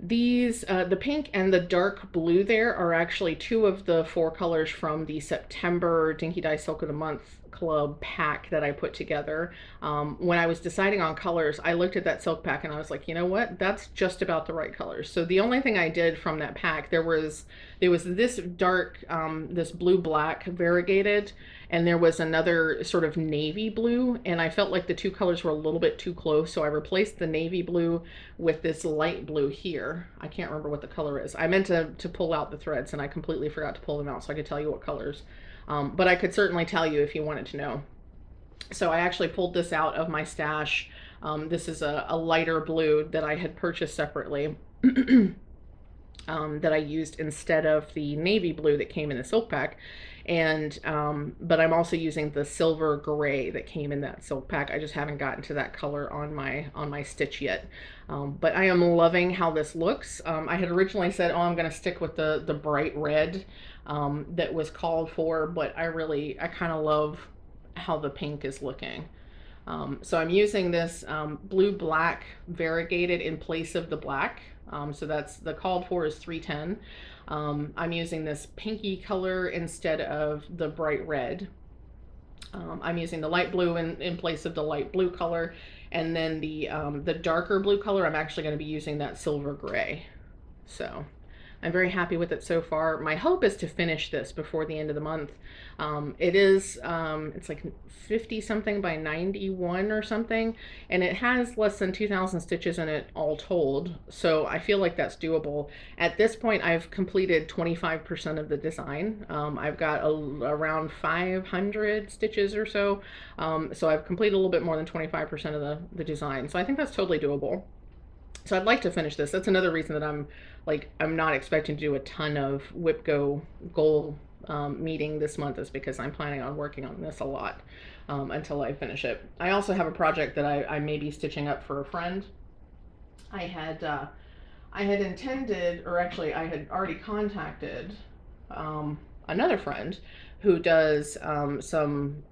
these, the pink and the dark blue there are actually two of the 4 colors from the September Dinky Dye Silk of the Month Club pack that I put together. When I was deciding on colors, I looked at that silk pack and I was like, you know what, that's just about the right colors. So the only thing I did from that pack, there was this dark, this blue-black variegated, and there was another sort of navy blue, and I felt like the 2 colors were a little bit too close, so I replaced the navy blue with this light blue here. I can't remember what the color is. I meant to pull out the threads, and I completely forgot to pull them out so I could tell you what colors. But I could certainly tell you if you wanted to know. So I actually pulled this out of my stash. This is a lighter blue that I had purchased separately. That I used instead of the navy blue that came in the silk pack. And but I'm also using the silver gray that came in that silk pack. I just haven't gotten to that color on my stitch yet. But I am loving how this looks. I had originally said, oh, I'm going to stick with the bright red that was called for, but I kind of love how the pink is looking. So I'm using this blue-black variegated in place of the black. So that's the called for is 310. I'm using this pinky color instead of the bright red. I'm using the light blue in place of the light blue color, and then the darker blue color, I'm actually going to be using that silver gray. So I'm very happy with it so far. My hope is to finish this before the end of the month. It is, it's like 50 something by 91 or something, and it has less than 2,000 stitches in it all told, so I feel like that's doable. At this point, I've completed 25% of the design. I've got around 500 stitches or so, so I've completed a little bit more than 25% of the design, so I think that's totally doable. So I'd like to finish this. That's another reason that I'm not expecting to do a ton of WIPGO goal meeting this month is because I'm planning on working on this a lot until I finish it. I also have a project that I may be stitching up for a friend. I had intended, or actually I had already contacted another friend who does some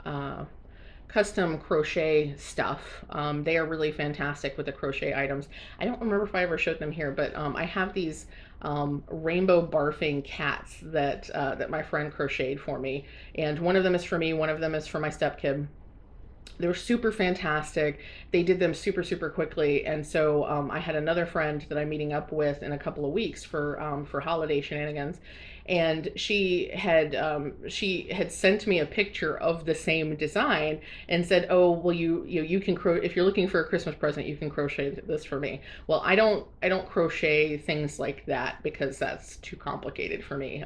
custom crochet stuff. They are really fantastic with the crochet items. I don't remember if I ever showed them here, but I have these rainbow barfing cats that my friend crocheted for me, and one of them is for me, one of them is for my stepkid. They're super fantastic. They did them super, super quickly. And so I had another friend that I'm meeting up with in a couple of weeks for holiday shenanigans. And she had sent me a picture of the same design and said, "Oh, well, you can if you're looking for a Christmas present, you can crochet this for me." Well, I don't crochet things like that because that's too complicated for me.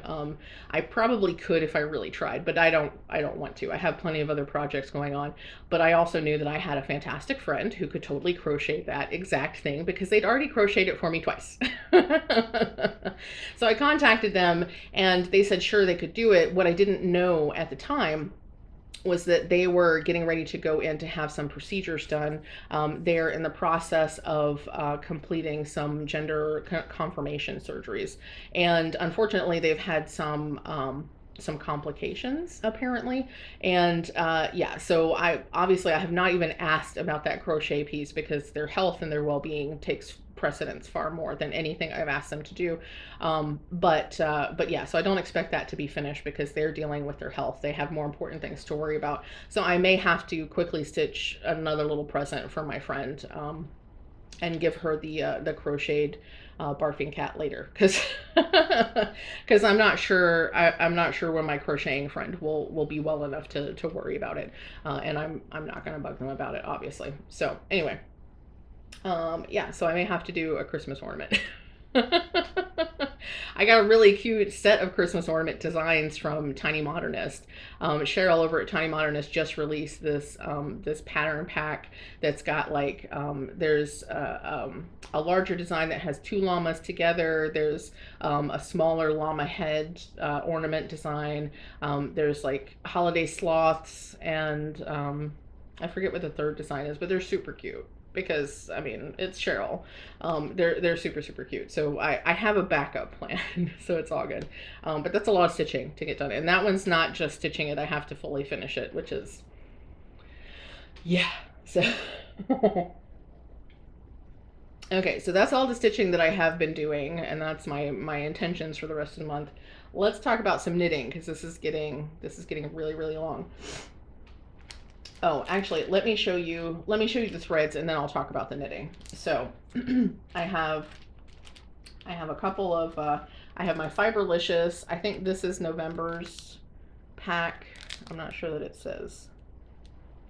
I probably could if I really tried, but I don't want to. I have plenty of other projects going on. But I also knew that I had a fantastic friend who could totally crochet that exact thing because they'd already crocheted it for me twice. So I contacted them and they said sure they could do it. What I didn't know at the time was that they were getting ready to go in to have some procedures done. They're in the process of completing some gender confirmation surgeries. And unfortunately, they've had some complications apparently. And yeah, so I have not even asked about that crochet piece because their health and their well-being takes precedence far more than anything I've asked them to do. But yeah, so I don't expect that to be finished because they're dealing with their health. They have more important things to worry about. So I may have to quickly stitch another little present for my friend and give her the crocheted barfing cat later because I'm not sure I'm not sure when my crocheting friend will be well enough to worry about it, and I'm not going to bug them about it, obviously. So anyway, yeah, so I may have to do a Christmas ornament. I got a really cute set of Christmas ornament designs from Tiny Modernist. Cheryl over at Tiny Modernist just released this this pattern pack that's got like there's a larger design that has two llamas together. There's a smaller llama head ornament design. There's like holiday sloths and I forget what the third design is, but they're super cute because I mean it's Cheryl. They're super super cute. So I have a backup plan, so it's all good. But that's a lot of stitching to get done, and that one's not just stitching it. I have to fully finish it, which is yeah. So okay, so that's all the stitching that I have been doing, and that's my intentions for the rest of the month. Let's talk about some knitting because this is getting really really long. Oh, actually, let me show you the threads and then I'll talk about the knitting. So I have a couple of I have my Fiberlicious. I think this is November's pack. I'm not sure that it says.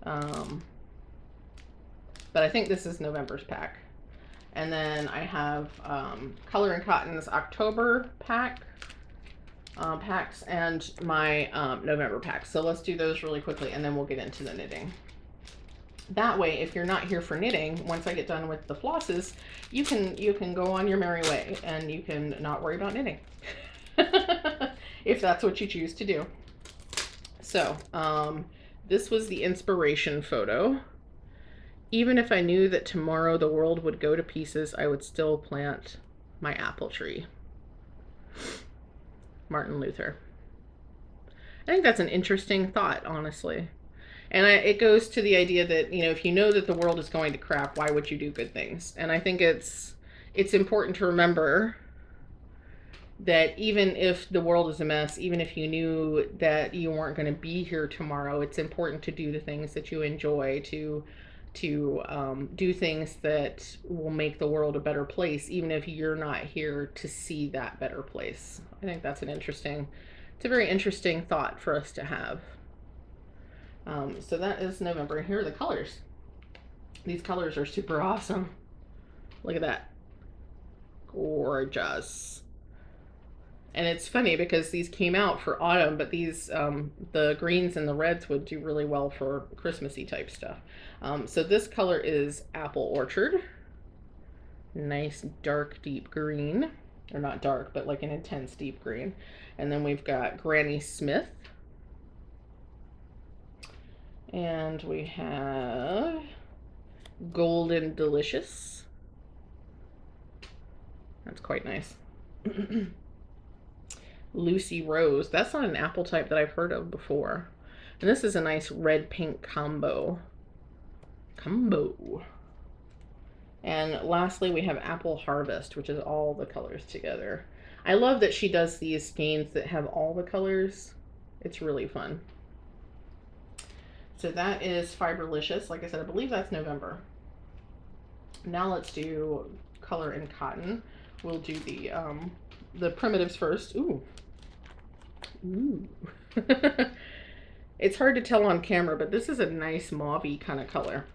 But I think this is November's pack. And then I have Color and Cotton's October pack. Packs and my November packs. So let's do those really quickly and then we'll get into the knitting. That way, if you're not here for knitting, once I get done with the flosses, you can go on your merry way and you can not worry about knitting. If that's what you choose to do. So this was the inspiration photo. Even if I knew that tomorrow the world would go to pieces, I would still plant my apple tree. Martin Luther. I think that's an interesting thought, honestly. And it goes to the idea that, you know, if you know that the world is going to crap, why would you do good things? And I think it's important to remember that even if the world is a mess, even if you knew that you weren't going to be here tomorrow, it's important to do the things that you enjoy, to do things that will make the world a better place, even if you're not here to see that better place. I think that's it's a very interesting thought for us to have. So that is November. Here are the colors. These colors are super awesome. Look at that. Gorgeous. And it's funny because these came out for autumn, but these, the greens and the reds would do really well for Christmassy type stuff. So this color is Apple Orchard. Nice dark deep green. Or not dark, but like an intense deep green. And then we've got Granny Smith. And we have Golden Delicious. That's quite nice. Lucy Rose. That's not an apple type that I've heard of before. And this is a nice red pink combo. And lastly, we have Apple Harvest, which is all the colors together. I love that she does these skeins that have all the colors. It's really fun. So that is Fiberlicious. Like I said, I believe that's November. Now let's do Color and Cotton. We'll do the primitives first. Ooh. It's hard to tell on camera, but this is a nice mauve-y kind of color.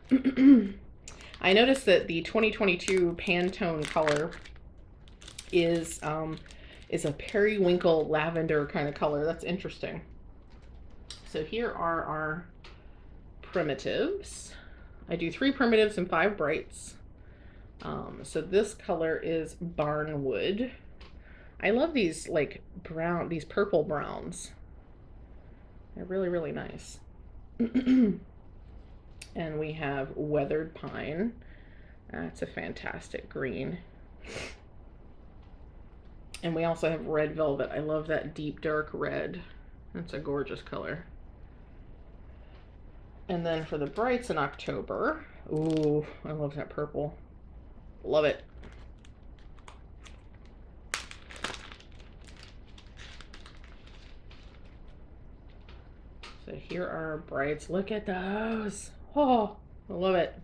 I noticed that the 2022 Pantone color is a periwinkle lavender kind of color. That's interesting. So here are our primitives. I do 3 primitives and 5 brights. So this color is Barnwood. I love these like brown, these purple browns. They're really, really nice. And we have Weathered Pine. That's a fantastic green. And we also have Red Velvet. I love that deep dark red. That's a gorgeous color. And then for the brights in October, ooh, I love that purple. Love it. So here are our brights. Look at those. Oh, I love it.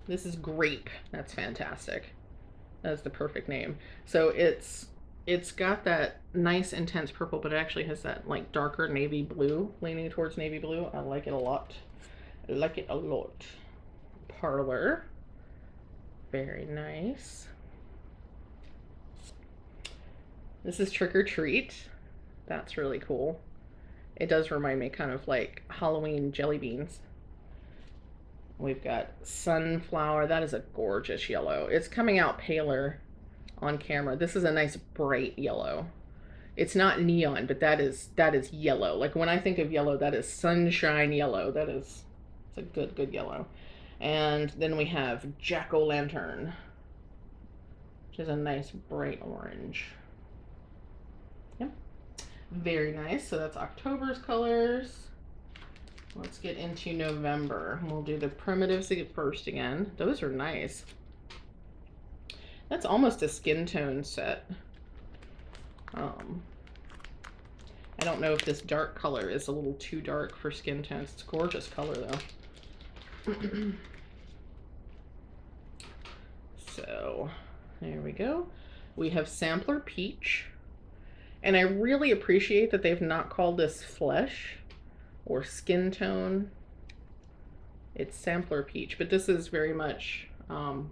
This is Grape. That's fantastic. That's the perfect name. So it's got that nice intense purple, but it actually has that like darker navy blue, leaning towards navy blue. I like it a lot. I like it a lot. Parlor. Very nice. This is Trick or Treat. That's really cool. It does remind me kind of like Halloween jelly beans. We've got Sunflower. That is a gorgeous yellow. It's coming out paler on camera. This is a nice bright yellow. It's not neon, but that is yellow. Like when I think of yellow, that is sunshine yellow. It's a good yellow. And then we have Jack-o'-lantern, which is a nice bright orange. Yep. Very nice. So that's October's colors. Let's get into November. We'll do the primitives first again. Those are nice. That's almost a skin tone set. I don't know if this dark color is a little too dark for skin tones. It's a gorgeous color though. So there we go. We have Sampler Peach. And I really appreciate that they've not called this flesh or skin tone. It's Sampler Peach, but this is very much, I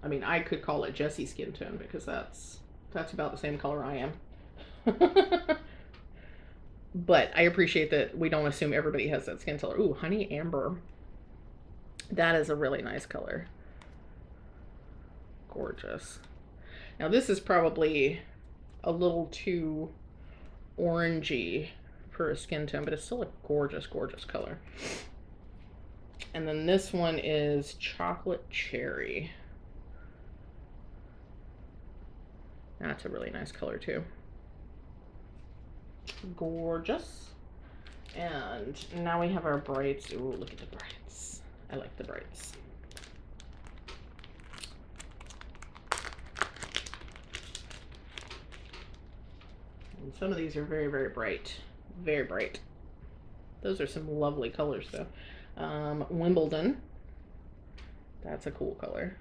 mean, I could call it Jessie skin tone because that's about the same color I am. But I appreciate that we don't assume everybody has that skin color. Ooh, Honey Amber. That is a really nice color. Gorgeous. Now this is probably a little too orangey for a skin tone, but it's still a gorgeous color. And then this one is Chocolate Cherry. That's a really nice color too. Gorgeous. And now we have our brights. Ooh, look at the brights. I like the brights. And some of these are very bright. Very bright. Those are some lovely colors though. Wimbledon. That's a cool color.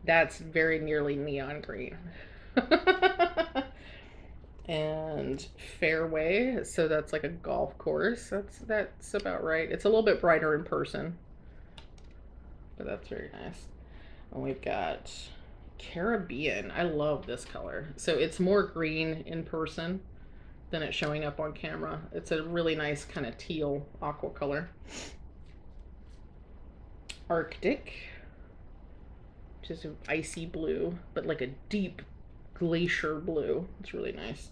That's very nearly neon green. And Fairway, so that's like a golf course. That's about right. It's a little bit brighter in person, but that's very nice. And we've got Caribbean. I love this color. So it's more green in person than it's showing up on camera. It's a really nice kind of teal aqua color. Arctic. just an icy blue, but like a deep glacier blue. It's really nice.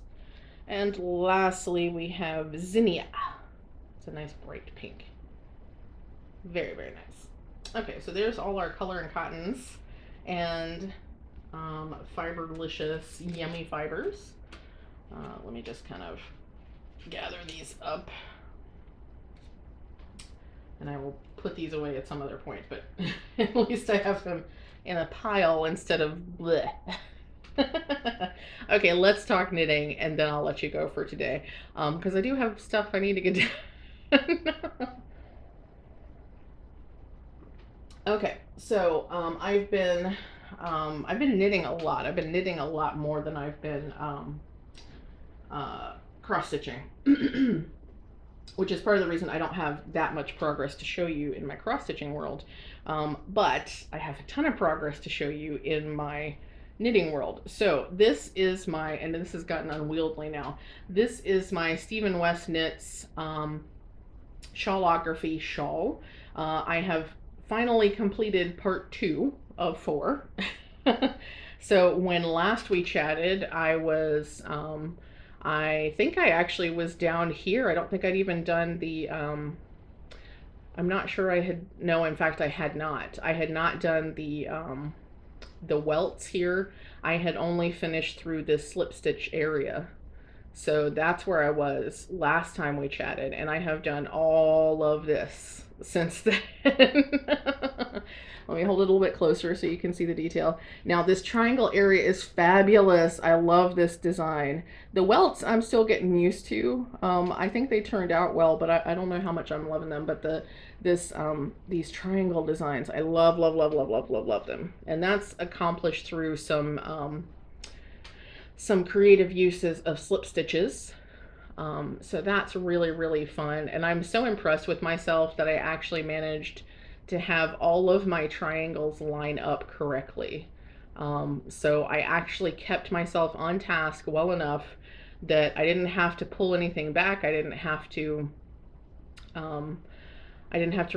And lastly, we have zinnia. It's a nice bright pink. Very, very nice. Okay, so there's all our color and cottons and fiberlicious, yummy fibers. Let me just kind of gather these up. And I will put these away at some other point, but at least I have them in a pile instead of bleh. Okay, let's talk knitting and then I'll let you go for today. Because I do have stuff I need to get done. Okay, so I've been knitting a lot. I've been knitting a lot more than I've been cross stitching. Which is part of the reason I don't have that much progress to show you in my cross stitching world. But I have a ton of progress to show you in my knitting world. So this is my, and this has gotten unwieldy now, this is my Stephen West Knits shawlography shawl. I have finally completed part 2 of 4. So when last we chatted, I was I think I actually was down here. I don't think I'd even done the, I'm not sure I had, no, in fact, I had not. I had not done the welts here. I had only finished through this slip stitch area. So that's where I was last time we chatted, and I have done all of this since then. Let me hold it a little bit closer so you can see the detail. Now this triangle area is fabulous. I love this design. The welts I'm still getting used to. I think they turned out well, but I don't know how much I'm loving them. But these triangle designs, I love, love, love, love, love, love, love them. And that's accomplished through some creative uses of slip stitches. So that's really, really fun. And I'm so impressed with myself that I actually managed to have all of my triangles line up correctly. So I actually kept myself on task well enough that I didn't have to pull anything back. I didn't have to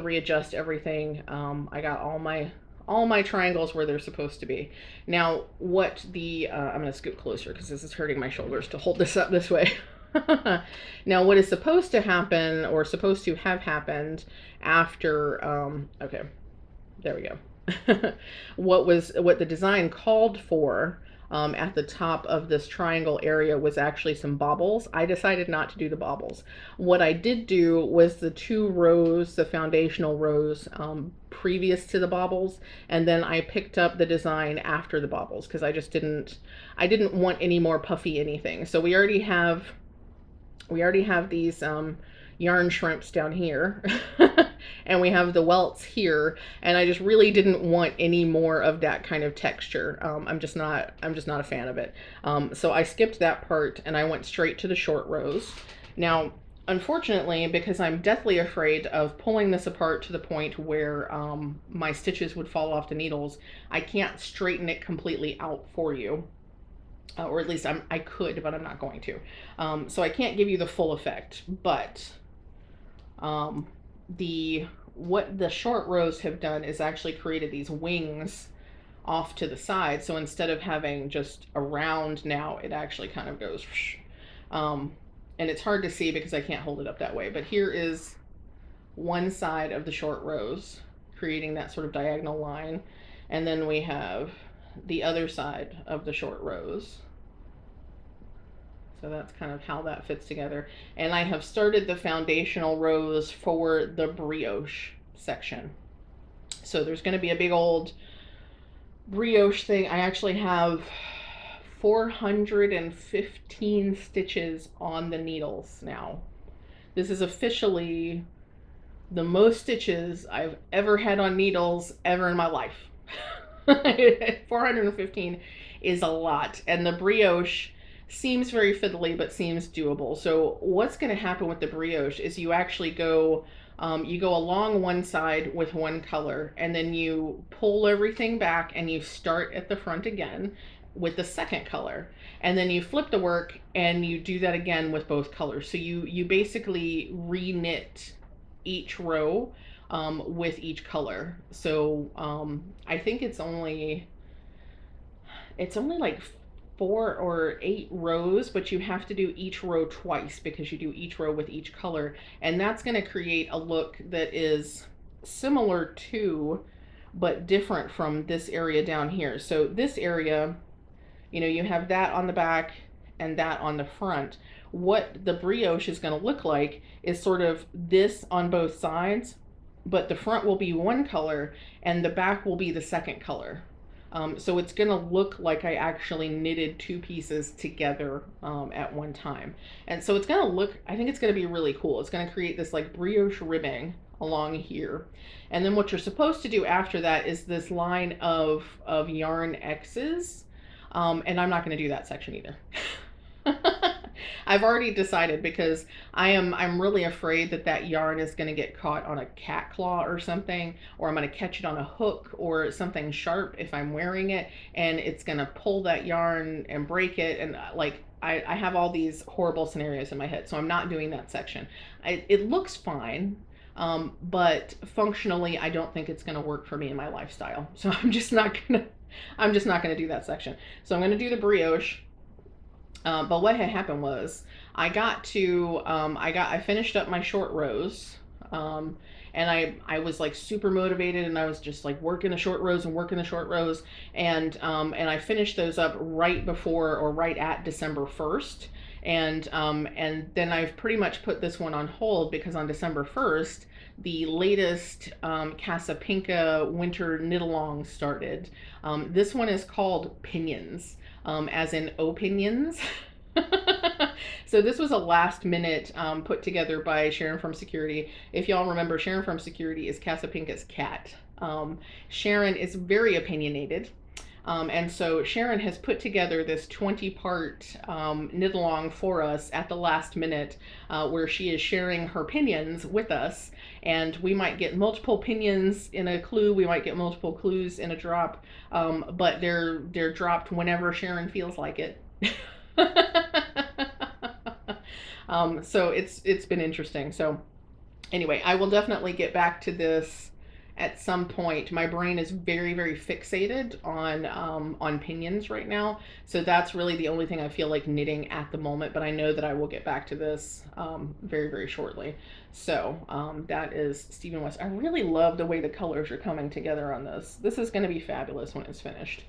readjust everything. I got all my triangles where they're supposed to be. Now, what the, I'm going to scoot closer because this is hurting my shoulders to hold this up this way. Now, what is supposed to happen, or supposed to have happened after, okay, there we go. What the design called for at the top of this triangle area was actually some bobbles. I decided not to do the bobbles. What I did do was the 2 rows, the foundational rows previous to the bobbles, and then I picked up the design after the bobbles because I didn't want any more puffy anything. So we already have these yarn shrimps down here and we have the welts here, and I just really didn't want any more of that kind of texture. I'm just not a fan of it. So I skipped that part and I went straight to the short rows. Now, unfortunately, because I'm deathly afraid of pulling this apart to the point where my stitches would fall off the needles, I can't straighten it completely out for you. Or at least I could, but I'm not going to. So I can't give you the full effect, but what the short rows have done is actually created these wings off to the side. So instead of having just a round now, it actually kind of goes, and it's hard to see because I can't hold it up that way, but here is one side of the short rows creating that sort of diagonal line, and then we have the other side of the short rows. So that's kind of how that fits together. And I have started the foundational rows for the brioche section. So there's going to be a big old brioche thing. I actually have 415 stitches on the needles now. This is officially the most stitches I've ever had on needles ever in my life. 415 is a lot, and the brioche seems very fiddly but seems doable. So what's going to happen with the brioche is you actually go along one side with one color, and then you pull everything back and you start at the front again with the second color, and then you flip the work and you do that again with both colors. So you basically re-knit each row with each color. So I think it's only like 4 or 8 rows, but you have to do each row twice because you do each row with each color. And that's going to create a look that is similar to, but different from this area down here. So this area, you know, you have that on the back and that on the front. What the brioche is going to look like is sort of this on both sides, but the front will be one color and the back will be the second color. So it's going to look like I actually knitted 2 pieces together at one time. And so it's going to look, I think it's going to be really cool. It's going to create this like brioche ribbing along here. And then what you're supposed to do after that is this line of yarn X's. And I'm not going to do that section either. I've already decided because I'm really afraid that that yarn is going to get caught on a cat claw or something, or I'm going to catch it on a hook or something sharp if I'm wearing it, and it's going to pull that yarn and break it. And like I have all these horrible scenarios in my head, so I'm not doing that section. It looks fine, but functionally I don't think it's going to work for me in my lifestyle. So I'm just not going to do that section. So I'm going to do the brioche. But what had happened was I finished up my short rows, and I was like super motivated, and I was just like working the short rows and working the short rows, and I finished those up right before or right at December 1st. And then I've pretty much put this one on hold because on December 1st, the latest Casa Pinka winter knit along started. This one is called Pinions, as in opinions. So this was a last minute put together by Sharon from Security. If y'all remember, Sharon from Security is Casa Pinka's cat. Sharon is very opinionated. And so Sharon has put together this 20-part knit along for us at the last minute, where she is sharing her pinions with us. And we might get multiple pinions in a clue, we might get multiple clues in a drop, but they're dropped whenever Sharon feels like it. So it's been interesting. So anyway, I will definitely get back to this at some point. My brain is very, very fixated on pinions right now. So that's really the only thing I feel like knitting at the moment, but I know that I will get back to this very, very shortly. So that is Stephen West. I really love the way the colors are coming together on this. This is going to be fabulous when it's finished.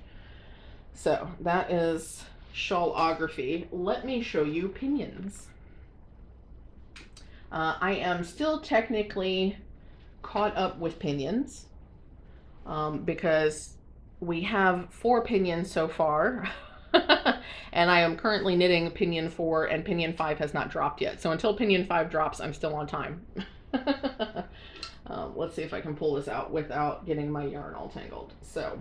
So that is shawlography. Let me show you pinions. I am still technically caught up with pinions because we have 4 pinions so far. And I am currently knitting pinion 4, and pinion 5 has not dropped yet. So until pinion 5 drops, I'm still on time. Let's see if I can pull this out without getting my yarn all tangled. So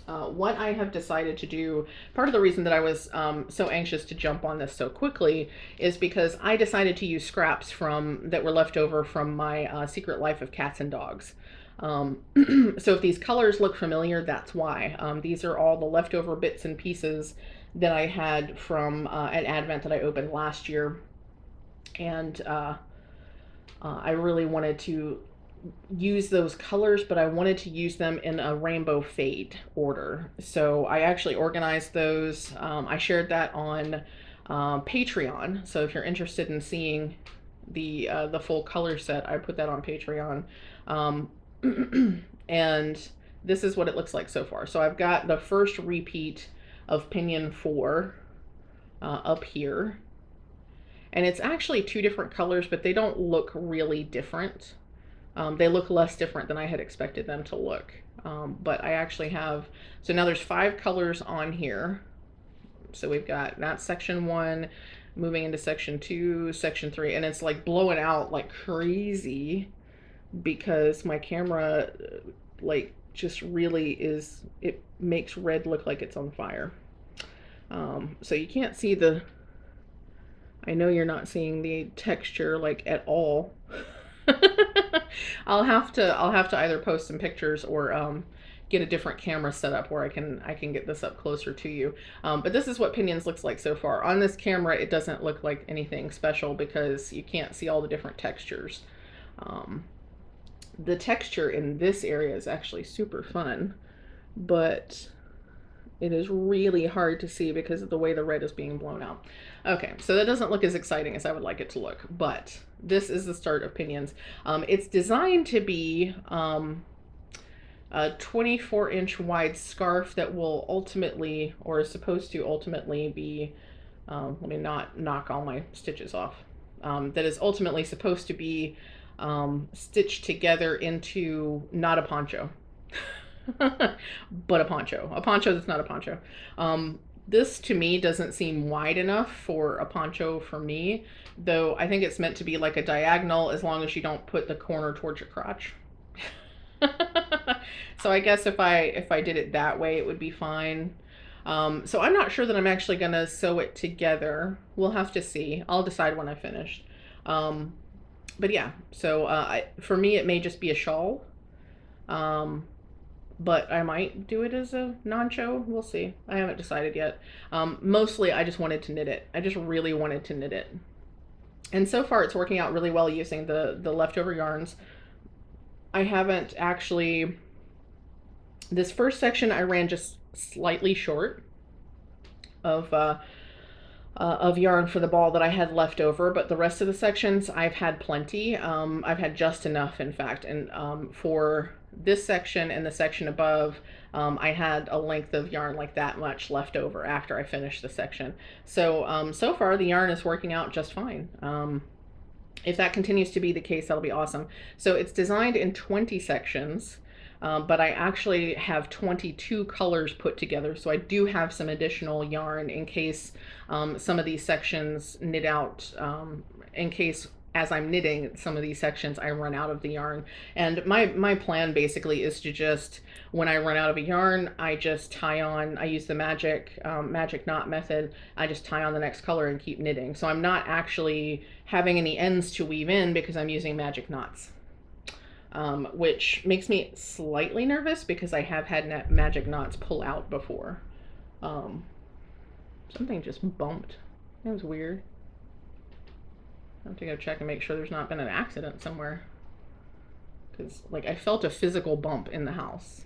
what I have decided to do, part of the reason that I was so anxious to jump on this so quickly is because I decided to use scraps that were left over from my Secret Life of Cats and Dogs. So if these colors look familiar, that's why. These are all the leftover bits and pieces that I had from an Advent that I opened last year. And I really wanted to use those colors, but I wanted to use them in a rainbow fade order. So I actually organized those. I shared that on Patreon. So if you're interested in seeing the full color set, I put that on Patreon. And this is what it looks like so far. So I've got the first repeat of pinion 4 up here. And it's actually 2 different colors, but they don't look really different. They look less different than I had expected them to look. But I actually have, so now there's 5 colors on here. So we've got that section 1, moving into section 2, section 3, and it's like blowing out like crazy because my camera like just really is, it makes red look like it's on fire. So you can't see the, I know you're not seeing the texture like at all. I'll have to either post some pictures or get a different camera set up where I can get this up closer to you. But this is what pinions looks like so far. On this camera, it doesn't look like anything special because you can't see all the different textures. The texture in this area is actually super fun, but it is really hard to see because of the way the red is being blown out. Okay, so that doesn't look as exciting as I would like it to look, but this is the start of Pinions. It's designed to be a 24-inch wide scarf that will ultimately, or is supposed to ultimately be, let me not knock all my stitches off, that is ultimately supposed to be stitched together into not a poncho. But a poncho that's not a poncho. This to me doesn't seem wide enough for a poncho for me, though I think it's meant to be like a diagonal as long as you don't put the corner towards your crotch. So I guess if I did it that way, it would be fine. So I'm not sure that I'm actually gonna sew it together. We'll have to see. I'll decide when I finish. But yeah, so for me it may just be a shawl. But I might do it as a non-show. We'll see. I haven't decided yet. Mostly I just wanted to knit it. I just really wanted to knit it. And so far it's working out really well using the leftover yarns. I haven't actually, this first section I ran just slightly short of yarn for the ball that I had left over, but the rest of the sections I've had plenty. I've had just enough, in fact, and for this section and the section above, I had a length of yarn like that much left over after I finished the section. So so far the yarn is working out just fine. If that continues to be the case, that'll be awesome. So it's designed in 20 sections. But I actually have 22 colors put together, so I do have some additional yarn in case some of these sections knit out, in case as I'm knitting some of these sections I run out of the yarn. And my plan basically is to just, when I run out of a yarn, I just tie on, I use the magic knot method, I just tie on the next color and keep knitting. So I'm not actually having any ends to weave in because I'm using magic knots. Which makes me slightly nervous because I have had magic knots pull out before. Something just bumped. That was weird. I have to go check and make sure there's not been an accident somewhere. Because, like, I felt a physical bump in the house.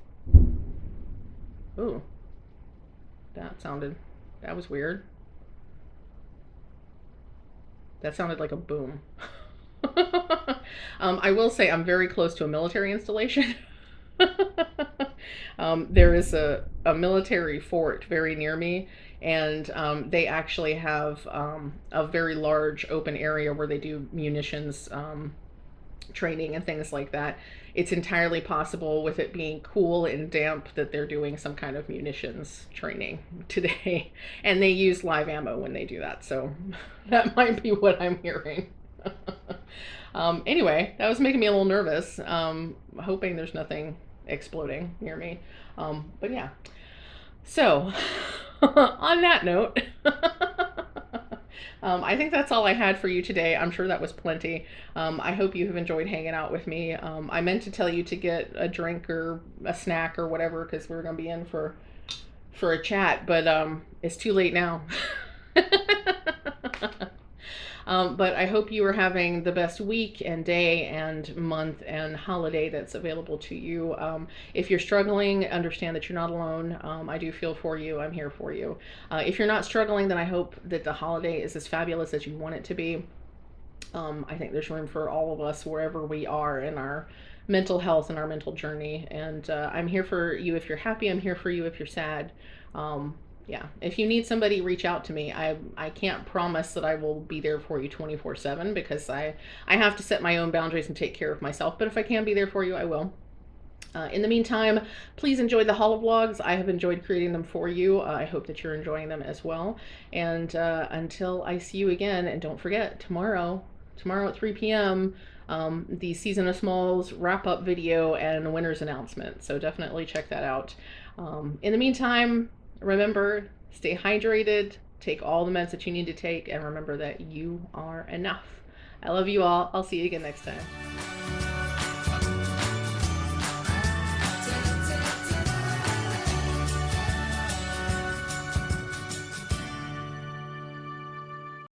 Ooh. That was weird. That sounded like a boom. I will say I'm very close to a military installation. There is a military fort very near me, and they actually have a very large open area where they do munitions training and things like that. It's entirely possible, with it being cool and damp, that they're doing some kind of munitions training today, and they use live ammo when they do that, so that might be what I'm hearing. Anyway, that was making me a little nervous. Hoping there's nothing exploding near me. But yeah. So, on that note, I think that's all I had for you today. I'm sure that was plenty. I hope you have enjoyed hanging out with me. I meant to tell you to get a drink or a snack or whatever, because we're going to be in for a chat, but it's too late now. But I hope you are having the best week and day and month and holiday that's available to you. If you're struggling, understand that you're not alone. I do feel for you. I'm here for you. If you're not struggling, then I hope that the holiday is as fabulous as you want it to be. I think there's room for all of us wherever we are in our mental health and our mental journey. And I'm here for you if you're happy. I'm here for you if you're sad. Yeah, if you need somebody, reach out to me. I can't promise that I will be there for you 24/7 because I have to set my own boundaries and take care of myself. But if I can be there for you, I will. In the meantime, please enjoy the holo vlogs. I have enjoyed creating them for you. I hope that you're enjoying them as well. And until I see you again, and don't forget, tomorrow at 3 p.m., the Season of Smalls wrap-up video and winner's announcement. So definitely check that out. In the meantime, remember, stay hydrated, take all the meds that you need to take, and remember that you are enough. I love you all. I'll see you again next time.